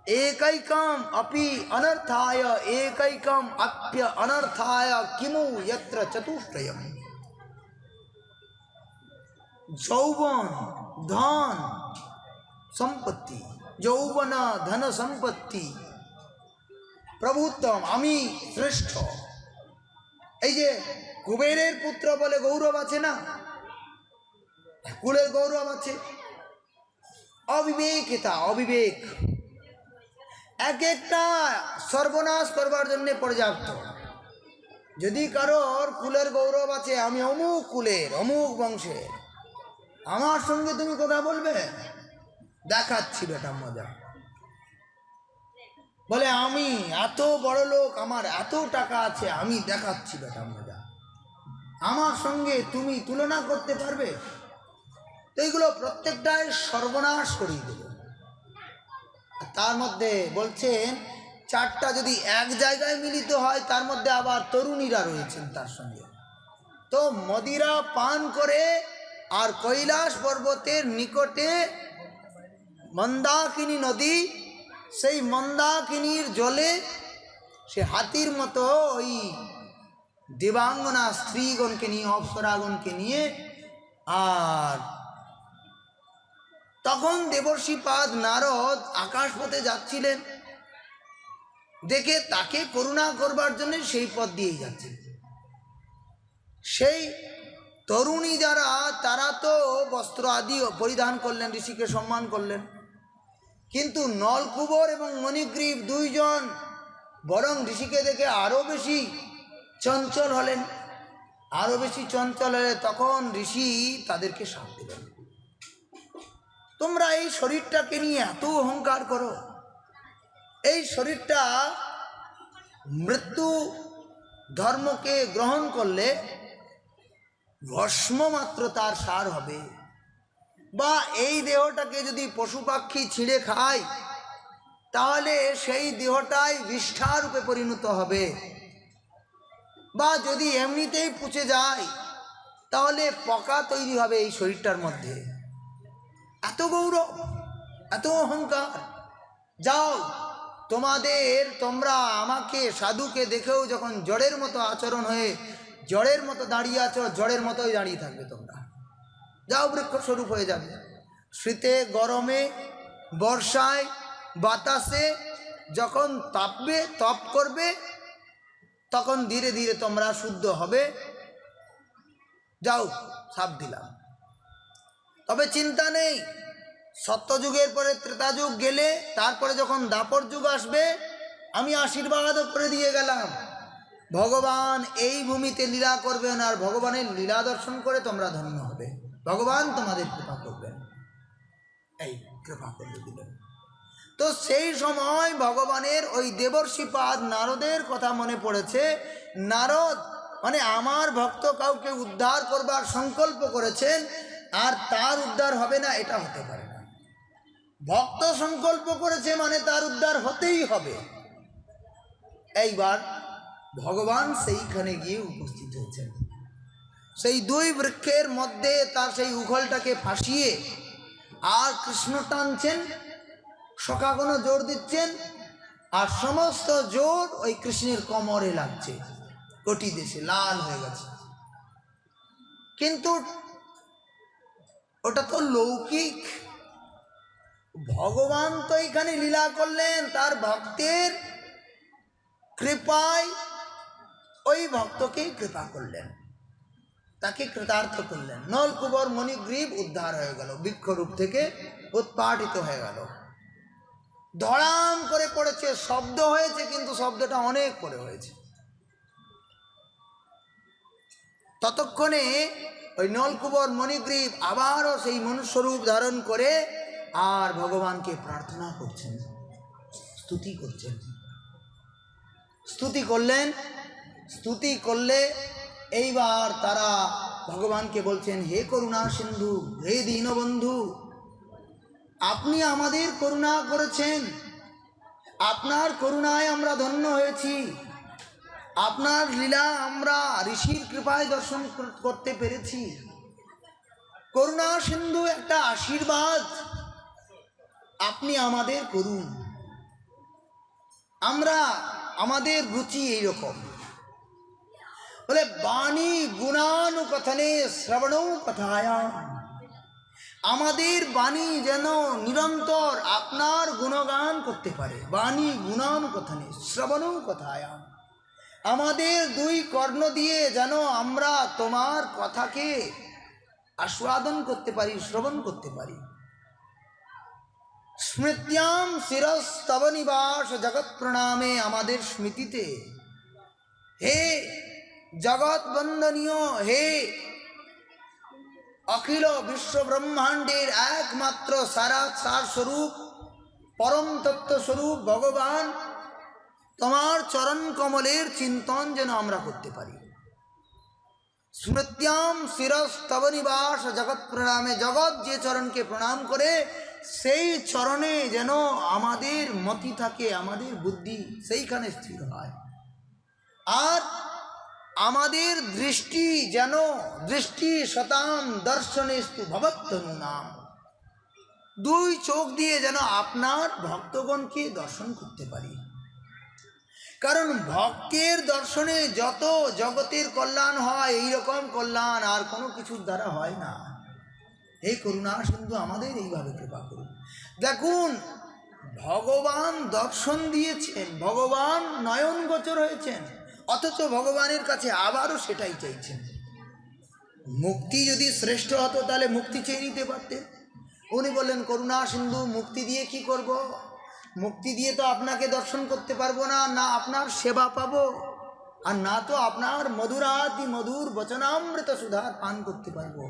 एकैकम अपि अनर्थाय एकैकम अप्य अनर्थाय किमु यत्र चतुष्टयम। যৌবন ধন সম্পত্তি, যৌবন ধন সম্পত্তি প্রভুত্তম, আমি শ্রেষ্ঠ। এই যে কুবেরের পুত্র বলে গৌরব আছে না, কুলের গৌরব আছে। অবিবেকিতা, অবিবেক এক একটা সর্বনাশ করবার জন্য পর্যাপ্ত। যদি কারোর কুলের গৌরব আছে, আমি অমুক কুলের অমুক বংশের, আমার সঙ্গে তুমি কথা বলবে, দেখাচ্ছি বেটা মজা। বলে আমি এত বড় লোক, আমার এত টাকা আছে, আমি দেখাচ্ছি বেটা মজা, আমার সঙ্গে তুমি তুলনা করতে পারবে? তো এইগুলো প্রত্যেকটাই সর্বনাশ করিয়ে দেবে। তার মধ্যে বলছেন চারটা যদি এক জায়গায় মিলিত হয়, তার মধ্যে আবার তরুণীরা রয়েছেন তার সঙ্গে। তো মদিরা পান করে আর কৈলাস পর্বতের নিকটে মন্দাকিনী নদী, সেই মন্দাকিনীর জলে সে হাতির মতো ওই দেবাঙ্গনা স্ত্রীগণকে নিয়ে, অপ্সরাগণকে নিয়ে, আর তখন দেবর্ষিপাদ নারদ আকাশপথে যাচ্ছিলেন, দেখে তাকে করুণা করবার জন্য সেই পথ দিয়েই যাচ্ছেন। সেই তরুণী যারা, তারা তো বস্ত্র আদি পরিধান করলেন, ঋষিকে সম্মান করলেন, কিন্তু নলকুবর এবং মণিগ্রীব দুইজন বরং ঋষিকে দেখে আরও বেশি চঞ্চল হলেন। আরও বেশি চঞ্চল হলে তখন ঋষি তাদেরকে শাপ দিলেন, তোমরা এই শরীরটাকে নিয়ে এত অহংকার করো, এই শরীরটা মৃত্যু ধর্মকে গ্রহণ করলে ভস্ম মাত্র তার সার হবে, বা এই দেহটাকে যদি পশু পাখি ছিঁড়ে খায় তাহলে সেই দেহটাই বিষ্ঠারূপে পরিণত হবে, বা যদি এমনিতেই পচে যায় তাহলে পোকা তৈরি হবে এই শরীরটার মধ্যে। এত গৌরব, এত অহংকার, যাও তোমরা আমাকে সাধুকে দেখেও যখন জড়ের মতো আচরণ হয়ে জড়ের মতো দাঁড়িয়ে আছো, জড়ের মতোই দাঁড়িয়ে থাকবে, তোমরা যাও বৃক্ষস্বরূপ হয়ে যাবে। শীতে গরমে বর্ষায় বাতাসে যখন তাপবে, তপ করবে, তখন ধীরে ধীরে তোমরা শুদ্ধ হবে, যাও সাপ দিলাম। তবে চিন্তা নেই, সত্যযুগের পরে ত্রেতাযুগ গেলে তারপরে যখন দাপর যুগ আসবে, আমি আশীর্বাদও করে দিয়ে গেলাম, ভগবান এই ভূমিতে লীলা করবেন, আর ভগবানের লীলা দর্শন করে তোমরা ধন্য হবে, ভগবান তোমাদের কৃপা করবেন। এই কৃপা করে দিলেন। তো সেই সময় ভগবানের ওই দেবর্ষিপাদ নারদের কথা মনে পড়েছে। নারদ মানে আমার ভক্ত কাউকে উদ্ধার করবার সংকল্প করেছেন, আর তার উদ্ধার হবে না এটা হতে পারে না। ভক্ত সংকল্প করেছে মানে তার উদ্ধার হতেই হবে। এইবার ভগবান সেইখানে গিয়ে উপস্থিত হয়েছেন। সেই দুই বৃক্ষের মধ্যে তার সেই উখলটাকে ফাঁসিয়ে আর কৃষ্ণ টানছেন, সখাগণ জোর দিচ্ছেন, আর সমস্ত জোর ওই কৃষ্ণের কোমরে লাগছে, কোটি দেশে লাল হয়ে গেছে। কিন্তু ওটা তো লৌকিক, ভগবান তো এখানে লীলা করলেন তার ভক্তের কৃপায়, ওই ভক্তকে কৃপা করলেন, তাকে কৃতার্থ করলেন। নলকুবর মণিগ্রীব উদ্ধার হয়ে গেল, বৃক্ষরূপ থেকে উৎপাটিত হয়ে গেল, ধড়াম করে পড়েছে, শব্দ হয়েছে কিন্তু শব্দটা অনেক পরে হয়েছে। ততক্ষণে ওই নলকুবর মণিগ্রীব আবারও সেই মনুষ্যরূপ ধারণ করে আর ভগবানকে প্রার্থনা করছেন, স্তুতি করছেন। স্তুতি করলেন, স্তুতি করলে এইবার তারা ভগবানকে বলছেন, হে করুণা সিন্ধু, হে দীনবন্ধু, আপনি আমাদের করুণা করেছেন, আপনার করুণায় আমরা ধন্য হয়েছি, আপনার লীলা আমরা ঋষির কৃপায় দর্শন করতে পেরেছি। করুণা সিন্ধু একটা আশীর্বাদ, আপনি আমাদের করুন। আমরা আমাদের রুচি এইরকম, বলে বাণী গুণানুকথনে শ্রবণৌ কথায়াম, আমাদের বাণী যেন নিরন্তর আপনার গুণগান করতে পারে। বাণী গুণানুকথনে শ্রবণৌ কথায়াম, আমাদের দুই কর্ণ দিয়ে যেন আমরা তোমার কথাকে আস্বাদন করতে পারি, শ্রবণ করতে পারি। স্মৃত্যাম শিরস্তব নিবাস জগৎ প্রণামে, আমাদের স্মৃতিতে হে জগৎ বন্দনীয়, হে অখিল বিশ্ব ব্রহ্মাণ্ডের একমাত্র সার স্বরূপ, পরম তত্ত্ব স্বরূপ ভগবান, তোমার চরণ কমলের চিন্তন যেন আমরা করতে পারি। স্মৃত্যাম শিরস্তব নিবাস জগৎ প্রণামে, জগৎ যে চরণকে প্রণাম করে সেই চরণে যেন আমাদের মতি থাকে, আমাদের বুদ্ধি সেইখানে স্থির হয়। আর আমাদের দৃষ্টি যেন দৃষ্টি শতাম দর্শনেস্তু ভবত্তনু নাম, দুই চোখ দিয়ে যেন আপনার ভক্তগণকে দর্শন করতে পারি। কারণ ভক্তের দর্শনে যত জগতের কল্যাণ হয়, এইরকম কল্যাণ আর কোনো কিছুর দ্বারা হয় না। হে করুণা সিন্ধু, আমাদের এইভাবে কৃপা করুন। দেখুন, ভগবান দর্শন দিয়েছেন, ভগবান নয়ন গোচর হয়েছেন, অথচ ভগবানের কাছে আবারও সেটাই চাইছেন। মুক্তি যদি শ্রেষ্ঠ হতো তাহলে মুক্তি চেয়ে নিতে পারতেন। উনি বললেন, করুণা সিন্ধু, মুক্তি দিয়ে কি করব? মুক্তি দিয়ে তো আপনাকে দর্শন করতে পারবো না, না আপনার সেবা পাবো, আর না তো আপনার মধুরাতি মধুর বচনামৃত সুধা পান করতে পারবো,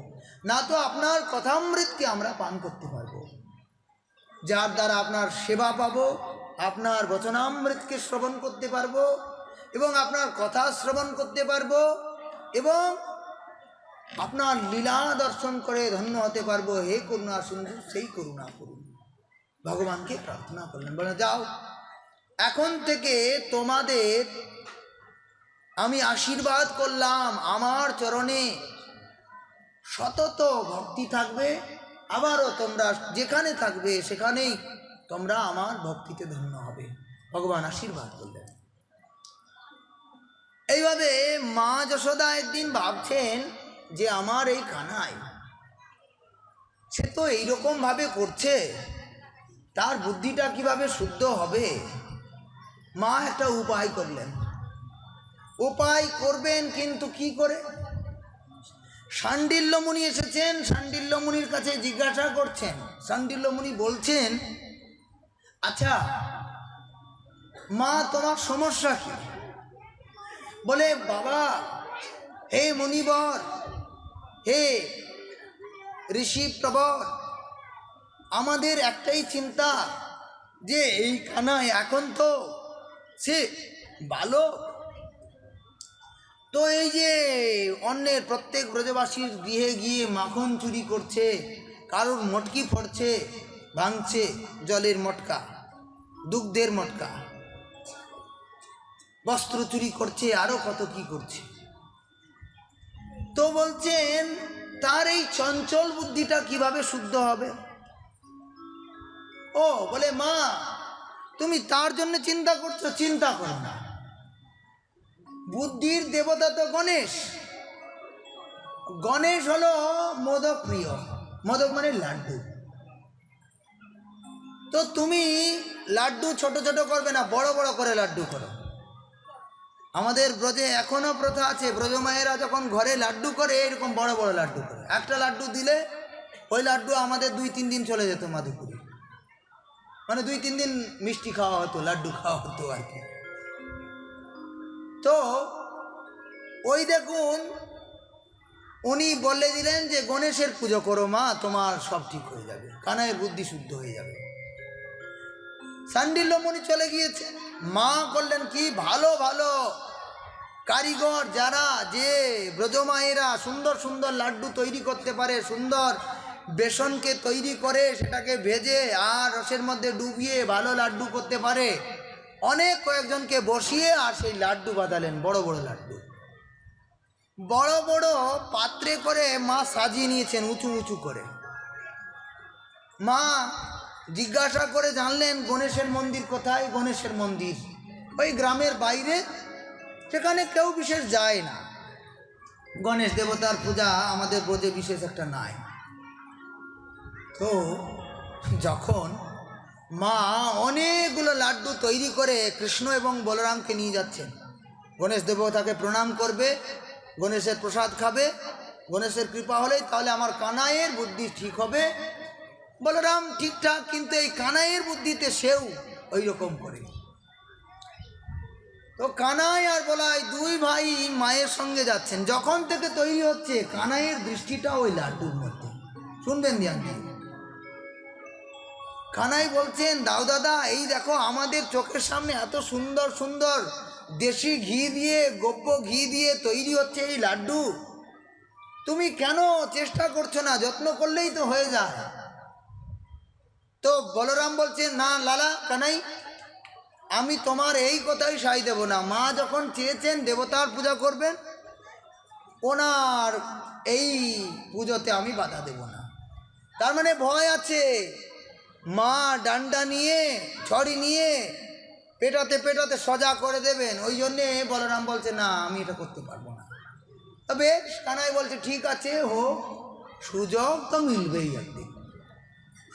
না তো আপনার কথামৃতকে আমরা পান করতে পারবো। যার দ্বারা আপনার সেবা পাবো, আপনার বচনামৃতকে শ্রবণ করতে পারবো এবং আপনার কথা শ্রবণ করতে পারবো এবং আপনার লীলা দর্শন করে ধন্য হতে পারবো। হে করুণা সিন্ধু, সেই করুণা করুন। ভগবানকে প্রার্থনা করলেন, বলে যাও, এখন থেকে তোমাদের আমি আশীর্বাদ করলাম, আমার চরণে সতত ভক্তি থাকবে, আবারও তোমরা যেখানে থাকবে সেখানেই তোমরা আমার ভক্তিতে ধন্য হবে। ভগবান আশীর্বাদ করলেন। এইভাবে মা যশোদা একদিন ভাবছেন যে আমার এই কানাই, সে তো এইরকম ভাবে করছে, তার বুদ্ধিটা কিভাবে শুদ্ধ হবে। মা একটা উপায় করলেন। উপায় করবেন কিন্তু কি করে? শাণ্ডিল্য মুনি এসেছেন, শাণ্ডিল্য মুনির কাছে জিজ্ঞাসা করছেন। শাণ্ডিল্য মুনি বলছেন, আচ্ছা মা, তোমার সমস্যা কি? বলে, বাবা, হে মুনিবর, হে ঋষি প্রবর, আমাদের একটাই চিন্তা যে এই কানাই এখন তো সে বালক, তো এই যে অন্যের প্রত্যেক ব্রজবাসীর গৃহে গিয়ে মাখন চুরি করছে, কারোর মটকি ফোড়ছে, ভাঙছে, জলের মটকা, দুগ্ধের মটকা, বস্ত্র চুরি করছে, আরও কত কি করছে। তো বলছেন তার এই চঞ্চল বুদ্ধিটা কিভাবে শুদ্ধ হবে? ও বলে, মা তুমি তার জন্য চিন্তা করছো, চিন্তা করো না। বুদ্ধির দেবতা তো গণেশ। গণেশ হলো মোদক প্রিয়। মোদক মানে লাড্ডু। তো তুমি লাড্ডু ছোট ছোট করবে না, বড় বড় করে লাড্ডু করো। আমাদের ব্রজে এখনো প্রথা আছে, ব্রজ মায়েরা যখন ঘরে লাড্ডু করে এরকম বড় বড় লাড্ডু করে। একটা লাড্ডু দিলে ওই লাড্ডু আমাদের 2-3 দিন চলে যেত মাধুপুরে। মানে 2-3 দিন মিষ্টি খাওয়া হতো, লাড্ডু খাওয়া হতো আর কি। তো ওই দেখুন উনি বলে দিলেন যে গণেশের পুজো করো মা, তোমার সব ঠিক হয়ে যাবে, কানাইয়ের বুদ্ধি শুদ্ধ হয়ে যাবে। সান্ডিল্যমণি চলে গিয়েছে। মা করলেন কি, ভালো ভালো কারিগর যারা, যে ব্রজমায়েরা সুন্দর সুন্দর লাড্ডু তৈরি করতে পারে, সুন্দর বেসনকে তৈরি করে সেটাকে ভেজে আর রসের মধ্যে ডুবিয়ে ভালো লাড্ডু করতে পারে, অনেক কয়েকজনকে বসিয়ে আর সেই লাড্ডু বাঁধালেন, বড় বড় লাড্ডু। বড় বড় পাত্রে করে মা সাজিয়ে নিয়েছেন উঁচু উঁচু করে। মা জিজ্ঞাসা করে জানলেন গণেশের মন্দির কোথায়? গণেশের মন্দির ওই গ্রামের বাইরে, সেখানে কেউ বিশেষ যায় না। গণেশ দেবতার পূজা আমাদের ব্রজে বিশেষ একটা নাই। তো যখন মা অনেকগুলো লাড্ডু তৈরি করে কৃষ্ণ এবং বলরামকে নিয়ে যাচ্ছেন, গণেশ দেবতাকে প্রণাম করবে, গণেশের প্রসাদ খাবে, গণেশের কৃপা হলেই তাহলে আমার কানাইয়ের বুদ্ধি ঠিক হবে। বলরাম ঠিকঠাক, কিন্তু এই কানাইয়ের বুদ্ধিতে সেও ওই রকম করে। তো কানাই আর বলাই দুই ভাই মায়ের সঙ্গে যাচ্ছেন। যখন থেকে তৈরি হচ্ছে কানাইয়ের দৃষ্টিটা ওই লাড্ডুর মধ্যে। শুনবেন ধ্যান দিয়ে। কানাই বলছেন, দাও দাদা, এই দেখো আমাদের চোখের সামনে এত সুন্দর সুন্দর দেশি ঘি দিয়ে, গোপ্য ঘি দিয়ে তৈরি হচ্ছে এই লাড্ডু, তুমি কেন চেষ্টা করছো না? যত্ন করলেই তো হয়ে যায়। তো বলরাম বলছে, না লালা কানাই, আমি তোমার এই কথাই সাই দেব না। মা যখন চেয়েছেন দেবতার পূজা করবেন, ওনার এই পুজোতে আমি বাধা দেব না। তার মানে ভয় আছে। মা ডান্ডা নিয়ে, ছড়ি নিয়ে পেটাতে পেটাতে সজা করে দেবেন, ওই জন্যে বলরাম বলছে, না আমি এটা করতে পারবো না। তবে কানাই বলছে, ঠিক আছে হোক, সুযোগ তো মিলবেই একদিন,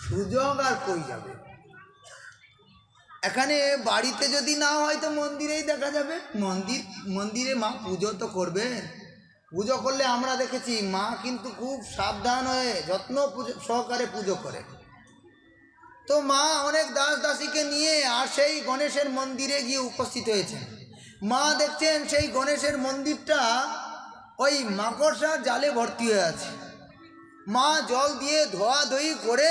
সুযোগ আর কই যাবে। এখানে বাড়িতে যদি না হয় তো মন্দিরেই দেখা যাবে। মন্দিরে মা পুজো তো করবেন। পুজো করলে আমরা দেখেছি মা কিন্তু খুব সাবধান হয়ে যত্ন সহকারে পুজো করে। তো মা অনেক দাস দাসীকে নিয়ে আর সেই গণেশের মন্দিরে গিয়ে উপস্থিত হয়েছেন। মা দেখছেন সেই গণেশের মন্দিরটা ওই মাকড়সার জালে ভর্তি হয়ে আছে। মা জল দিয়ে ধোয়াধুয়ি করে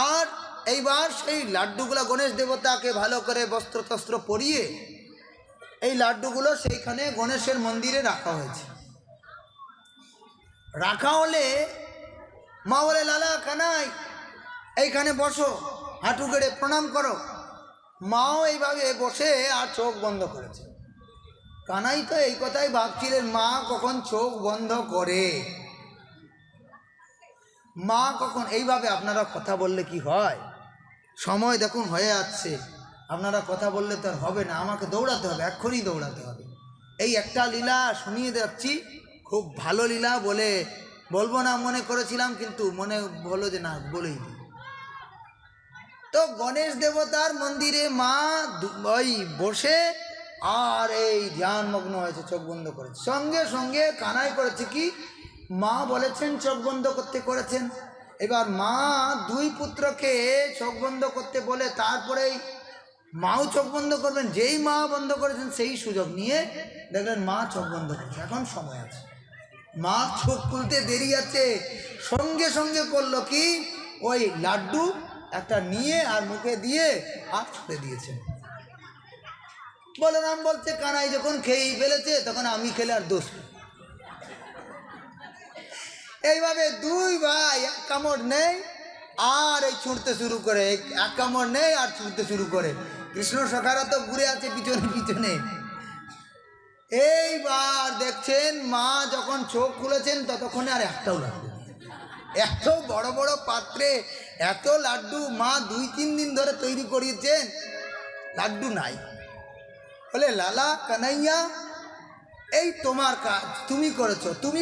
আর এইবার সেই লাড্ডুগুলো গণেশ দেবতাকে ভালো করে বস্ত্র টস্ত্র পরিয়ে এই লাড্ডুগুলো সেইখানে গণেশের মন্দিরে রাখা হয়েছে। রাখা হলে মা বলে, লালা কানাই এইখানে বসো, হাঁটু গেড়ে প্রণাম করো। মাও এইভাবে বসে আর চোখ বন্ধ করেছে। কানাই তো এই কথাই ভাবছিলেন, মা কখন চোখ বন্ধ করে, মা কখন। এইভাবে আপনারা কথা বললে কি হয়? সময় দেখুন হয়ে যাচ্ছে, আপনারা কথা বললে তো আর হবে না, আমাকে দৌড়াতে হবে, এক্ষুনি দৌড়াতে হবে। এই একটা লীলা শুনিয়ে যাচ্ছি, খুব ভালো লীলা, বলবো না মনে করেছিলাম, কিন্তু মনে হলো যে না বলেই দিই। তো গণেশ দেবতার মন্দিরে মা ওই বসে আর এই ধ্যানমগ্ন হয়েছে, চোখ বন্ধ করেছে। সঙ্গে সঙ্গে কানাই করেছে কি, মা বলেছেন চোখ বন্ধ করতে, করেছেন। এবার মা দুই পুত্রকে চোখ বন্ধ করতে বলে তারপরেই মাও চোখ বন্ধ করবেন। যেই মা বন্ধ করেছেন সেই সুযোগ নিয়ে দেখলেন মা চোখ বন্ধ করেছে, এখন সময় আছে। মা চোখ খুলতে দেরি আছে, সঙ্গে সঙ্গে করলো কি, ওই লাড্ডু একটা নিয়ে আর মুখে দিয়ে আর ছুঁড়ে দিয়েছেন। বলরাম বলছে, কানাই যখন খেয়েই ফেলেছে তখন আমি খেলে আর দোষ। এইভাবে দুই ভাই এক কামড় নেই আর এই ছুঁড়তে শুরু করে, এক কামড় নেই আর ছুঁড়তে শুরু করে। কৃষ্ণ সখারা তো ঘুরে আছে পিছনে পিছনে। এইবার দেখছেন মা যখন চোখ খুলেছেন ততক্ষণে আর একটাও লাড্ডু নেই। এত বড় বড় পাত্রে এত লাড্ডু মা 2-3 দিন ধরে তৈরি করিয়েছেন, লাড্ডু নাই। বলে লালা কানাইয়া, এই তোমার কাজ, তুমি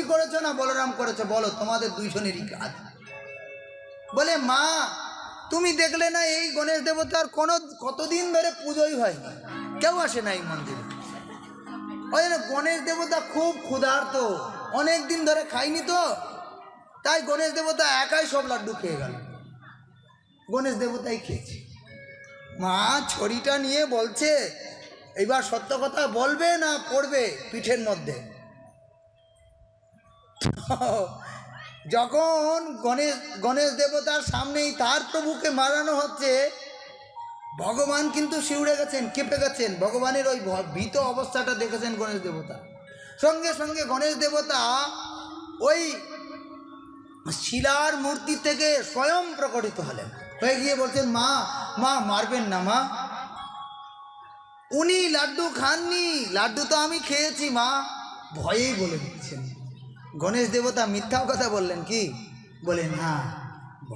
করেছো না বলরাম করেছো, বলো, তোমাদের দুইজনেরই কাজ। বলে মা তুমি দেখলে না এই গণেশ দেবতার কতদিন ধরে পুজোই হয়নি, কেউ আসে না এই মন্দিরে। ওই জন্য গণেশ দেবতা খুব ক্ষুধার্ত, অনেক দিন ধরে খাইনি তো, তাই গণেশ দেবতা একাই সব লাড্ডু খেয়ে গেল, গণেশ দেবতাই খেয়েছে। মা ছড়িটা নিয়ে বলছে এইবার সত্য কথা বলবে না পড়বে পিঠের মধ্যে। যখন গণেশ দেবতার সামনেই তার প্রভুকে মারানো হচ্ছে, ভগবান কিন্তু শিউরে গেছেন, কেঁপে গেছেন। ভগবানের ওই ভীত অবস্থাটা দেখেছেন গণেশ দেবতা। সঙ্গে সঙ্গে গণেশ দেবতা ওই শিলার মূর্তি থেকে স্বয়ং প্রকটিত হলেন, হয়ে গিয়ে বলছেন মা মা মারবেন না মা, উনি লাড্ডু খাননি, লাড্ডু তো আমি খেয়েছি মা, ভয়েই বলে দিচ্ছেন। গণেশ দেবতা মিথ্যা কথা বললেন কি? বলে না,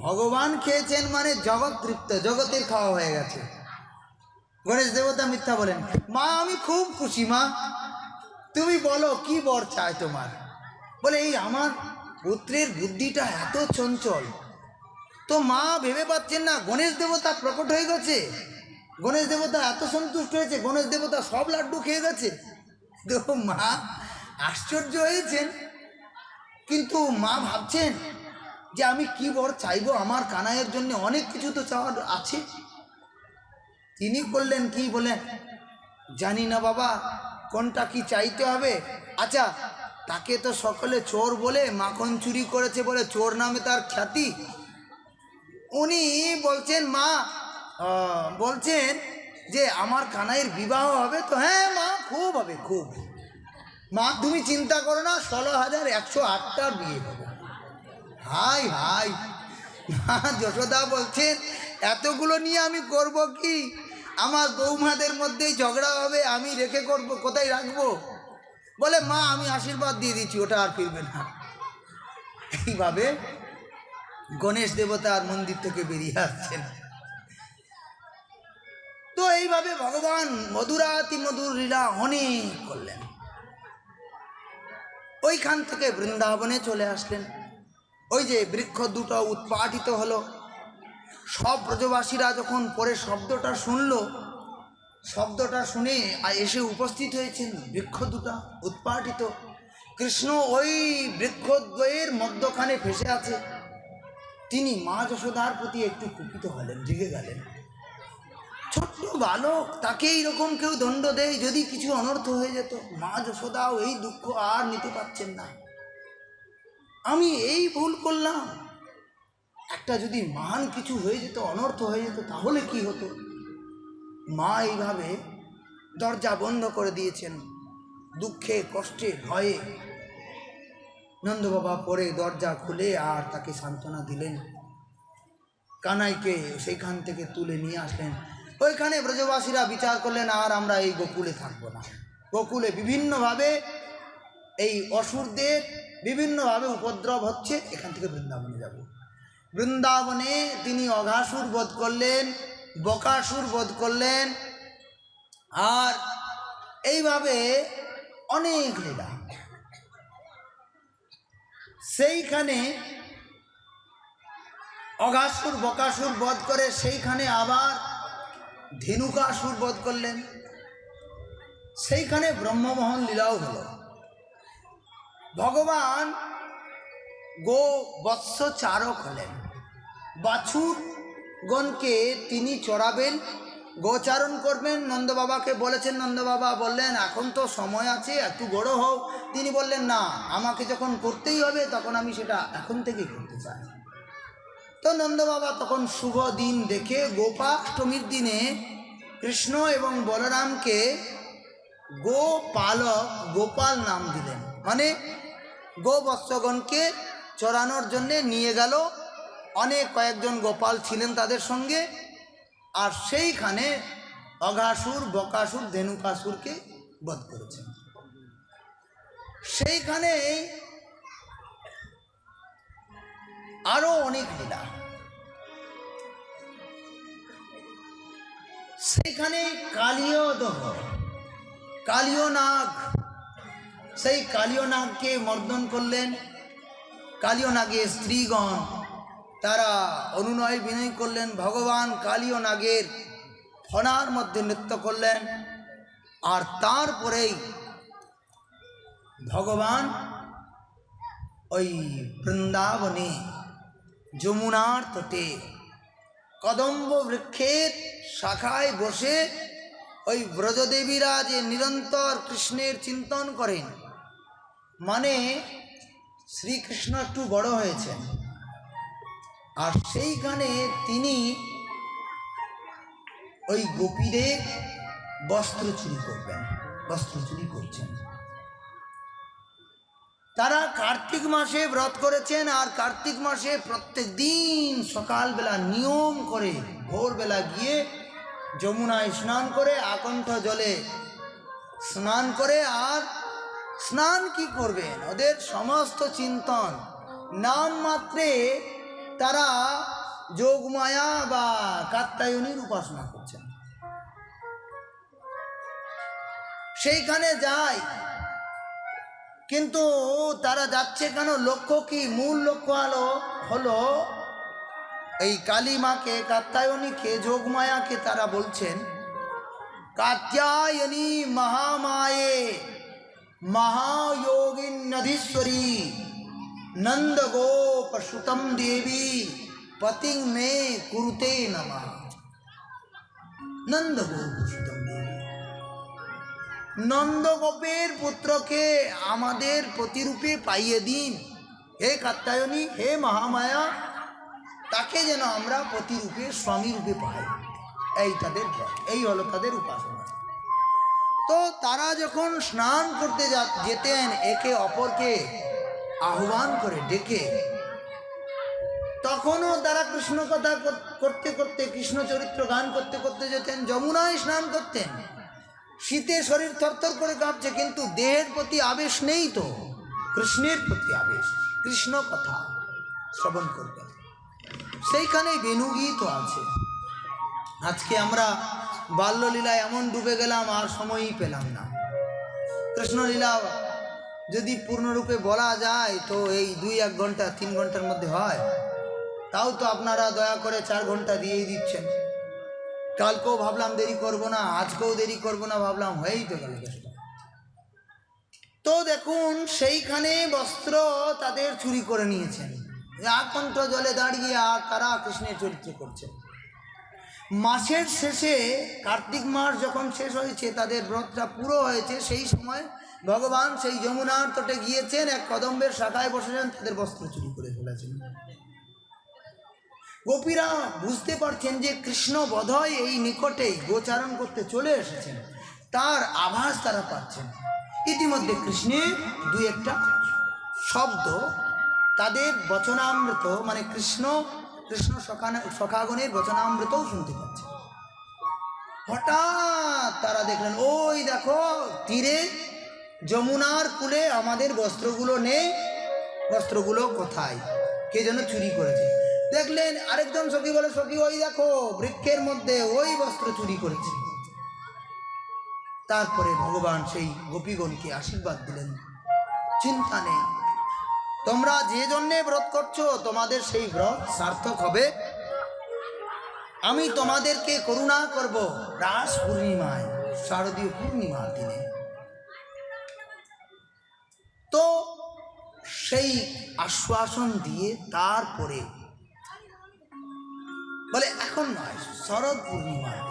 ভগবান খেয়েছেন মানে জগৎ তৃপ্ত, জগতের খাওয়া হয়ে গেছে। গণেশ দেবতা মিথ্যা বলেন। মা আমি খুব খুশি মা, তুমি বলো কি বর চাই তোমার। বলে এই আমার পুত্রের বুদ্ধিটা এত চঞ্চল, তো মা ভেবে পাচ্ছেন না গণেশ দেবতা প্রকট হয়ে গেছে, গণেশ দেবতা এত সন্তুষ্ট হয়েছে, গণেশ দেবতা সব লাড্ডু খেয়ে গেছে। দেখো মা আশ্চর্য হয়েছেন, কিন্তু মা ভাবছেন যে আমি কি বর চাইবো, আমার কানাইয়ের জন্য অনেক কিছু তো চাওয়ার আছে। তিনি করলেন কি, বলেন জানি না বাবা কোনটা কি চাইতে হবে। আচ্ছা তাকে তো সকলে চোর বলে, মাখন চুরি করেছে বলে চোর নামে তার খ্যাতি। উনি বলছেন মা বলছেন যে আমার কানাইয়ের বিবাহ হবে তো। হ্যাঁ মা খুব হবে, খুব। মা তুমি চিন্তা করো না, 16,108টার বিয়ে হবে। হাই হাই, মা যশোদা বলছেন এতগুলো নিয়ে আমি করব কি, আমার বৌমাদের মধ্যেই ঝগড়া হবে, আমি রেখে করব, কোথায় রাখবো। বলে মা আমি আশীর্বাদ দিয়ে দিচ্ছি, ওটা আর ফিরবে না। এইভাবে গণেশ দেবতার মন্দির থেকে বেরিয়ে আসছেন। তো এইভাবে ভগবান মধুরাতি মধুর লীলা অনেক করলেন। ওইখান থেকে বৃন্দাবনে চলে আসলেন। ওই যে বৃক্ষ দুটো উৎপাটিত হলো, সব ব্রজবাসীরা যখন পরে শব্দটা শুনল, শব্দটা শুনে এসে উপস্থিত হয়েছেন বৃক্ষ দুটা উৎপাটিত। কৃষ্ণ ওই বৃক্ষদ্বয়ের মধ্যখানে ফেসে আছে। তিনি মা যশোদার প্রতি একটু কুপিত হলেন, রেগে গেলেন। ছোট্ট বালক, তাকে এইরকম কেউ দণ্ড দেয়, যদি কিছু অনর্থ হয়ে যেত। মা যশোদাও এই দুঃখ আর নিতে পারছেন না। আমি এই ভুল করলাম, একটা যদি মহান কিছু হয়ে যেত, অনর্থ হয়ে যেত, তাহলে কি হতো। মা এইভাবে দরজা বন্ধ করে দিয়েছেন, দুঃখে কষ্টে ভয়ে। নন্দবাবা পরে দরজা খুলে আর তাকে সান্ত্বনা দিলেন, কানাইকে সেইখান থেকে তুলে নিয়ে আসলেন। ওইখানে ব্রজবাসীরা বিচার করলেন আর আমরা এই গোকুলে থাকবো না। গোকুলে বিভিন্নভাবে এই অসুরদের বিভিন্নভাবে উপদ্রব হচ্ছে, এখান থেকে বৃন্দাবনে যাব। বৃন্দাবনে তিনি অঘাসুর বধ করলেন, বকাসুর বধ করলেন, আর এইভাবে অনেক লীলা। সেইখানে অঘাসুর বকাসুর বধ করে সেইখানে আবার ধেনুকাসুর বধ করলেন। সেইখানে ব্রহ্মমোহন লীলাও হলো। ভগবান গো বৎস চারক হলেন, বাছুরগণকে তিনি চড়াবেন, গোচারণ করবেন। নন্দবাবাকে বলেছেন, নন্দবাবা বললেন এখন তো সময় আছে, একটু বড় হও। তিনি বললেন না, আমাকে যখন করতেই হবে তখন আমি সেটা এখন থেকেই করতে চাই। তো নন্দবাবা তখন শুভ দিন দেখে গোপাষ্টমীর দিনে কৃষ্ণ এবং বলরামকে গোপালক, গোপাল নাম দিলেন। মানে গোবৎসগণকে চড়ানোর জন্যে নিয়ে গেল। অনেক কয়েকজন গোপাল ছিলেন তাদের সঙ্গে, আর সেইখানে অঘাসুর, বকাসুর, ধেনুকাসুরকে বধ করেছেন। সেইখানে আরো অনেক লীলা। সেইখানে কালীয় দহ, কালীয় নাগ, সেই কালীয় নাগকে মর্দন করলেন। কালীয় নাগের স্ত্রীগণ তারা অনুনয় বিনয় করলেন, ভগবান কালীয় নাগের ফনার মধ্যে নৃত্য করলেন। আর তারপরেই ভগবান ওই বৃন্দাবনে যমুনার তটে কদম্ব বৃক্ষের শাখায় বসে ওই ব্রজদেবীরা যে নিরন্তর কৃষ্ণের চিন্তন করেন, মানে শ্রীকৃষ্ণ একটু বড় হয়েছেন, আর সেইখানে তিনি ওই গোপীদের বস্ত্র চুরি করবেন, বস্ত্র চুরি করছেন। তারা কার্তিক মাসে ব্রত করেছেন, আর কার্তিক মাসে প্রত্যেক দিন সকালবেলা নিয়ম করে ভোরবেলা গিয়ে যমুনায় স্নান করে, আকণ্ঠ জলে স্নান করে, আর স্নান কি করবেন, ওদের সমস্ত চিন্তন নাম মাত্রে তারা যোগমায়া বা কাত্যায়নীর উপাসনা করছেন। সেইখানে যায়, কিন্তু তারা যাচ্ছে কেন, লক্ষ্য কি, মূল লক্ষ্য হলো এই কালী মাকে, কাত্যায়নীকে, যোগমায়াকে তারা বলছেন কাত্যায়নী মহামায়ে महायोगिन्नधीश्वरी नंद गोप सुतम देवी पति में कुरुते नमः। नंद गोप सुतम देवी, नंद गोपेर पुत्र के आमादेर प्रतिरूपे पाइए दिन, हे कात्यायनी, हे महामाया, ताके जेन आमरा प्रतिरूपे स्वामी रूपे पाई। এই তাদের এই হলো তাদের উপাসনা। তো তারা যখন স্নান করতে যেতেন, একে অপরকে আহ্বান করে ডেকে, তখনও তারা কৃষ্ণ কথা করতে করতে, কৃষ্ণ চরিত্র গান করতে করতে যেতেন, যমুনায় স্নান করতেন। শীতে শরীর থরথর করে কাঁপছে, কিন্তু দেহের প্রতি আবেশ নেই, তো কৃষ্ণের প্রতি আবেশ, কৃষ্ণ কথা শ্রবণ করবেন। সেইখানেই বেণুগীত আছে। আজকে আমরা বাল্যলীলায় এমন ডুবে গেলাম, আর সময়ই পেলাম না। কৃষ্ণলীলা যদি পূর্ণরূপে বলা যায় তো এই 2-1 ঘন্টা 3 ঘন্টার মধ্যে হয়, তাও তো আপনারা দয়া করে 4 ঘন্টা দিয়েই দিচ্ছেন। কালকেও ভাবলাম দেরি করব না, আজকেও দেরি করব না, ভাবলাম হয়েই তো গেল। তো দেখুন, সেইখানে বস্ত্র তাদের চুরি করে নিয়েছেন, আকণ্ঠ জলে দাঁড়িয়ে, আর তারা কৃষ্ণের চরিত্র করছেন। মাসের শেষে, কার্তিক মাস যখন শেষ হয়েছে, তাদের ব্রতটা পুরো হয়েছে, সেই সময় ভগবান সেই যমুনার তটে গিয়েছেন, এক কদম্বের শাখায় বসেছেন, তাদের বস্ত্র চুরি করে ফেলেছেন। গোপীরা বুঝতে পারছেন যে কৃষ্ণ বোধহয় এই নিকটেই গোচারণ করতে চলে এসেছেন, তার আভাস তারা পাচ্ছেন। ইতিমধ্যে কৃষ্ণের 2-1টা শব্দ তাদের বচনামৃত, মানে কৃষ্ণ সখাগণের বচনামৃতও শুনতে পাচ্ছে। হঠাৎ তারা দেখলেন, ওই দেখো তীরে যমুনার কূলে আমাদের বস্ত্রগুলো নেই, বস্ত্রগুলো কোথায়, কে যেন চুরি করেছে। দেখলেন আরেকজন সখী বলে, সখী ওই দেখো বৃক্ষের মধ্যে ওই বস্ত্র চুরি করেছে। তারপরে ভগবান সেই গোপীগণকে আশীর্বাদ দিলেন, চিন্তা নেই, তোমরা যে জন্যে ব্রত করছো, তোমাদের সেই ব্রত সার্থক হবে। আমি তোমাদেরকে করুণা করব রাস পূর্ণিমায়, শারদীয় পূর্ণিমার দিনে। তো সেই আশ্বাসন দিয়ে তারপরে বলে, এখন নয়, শরৎ পূর্ণিমার দিন।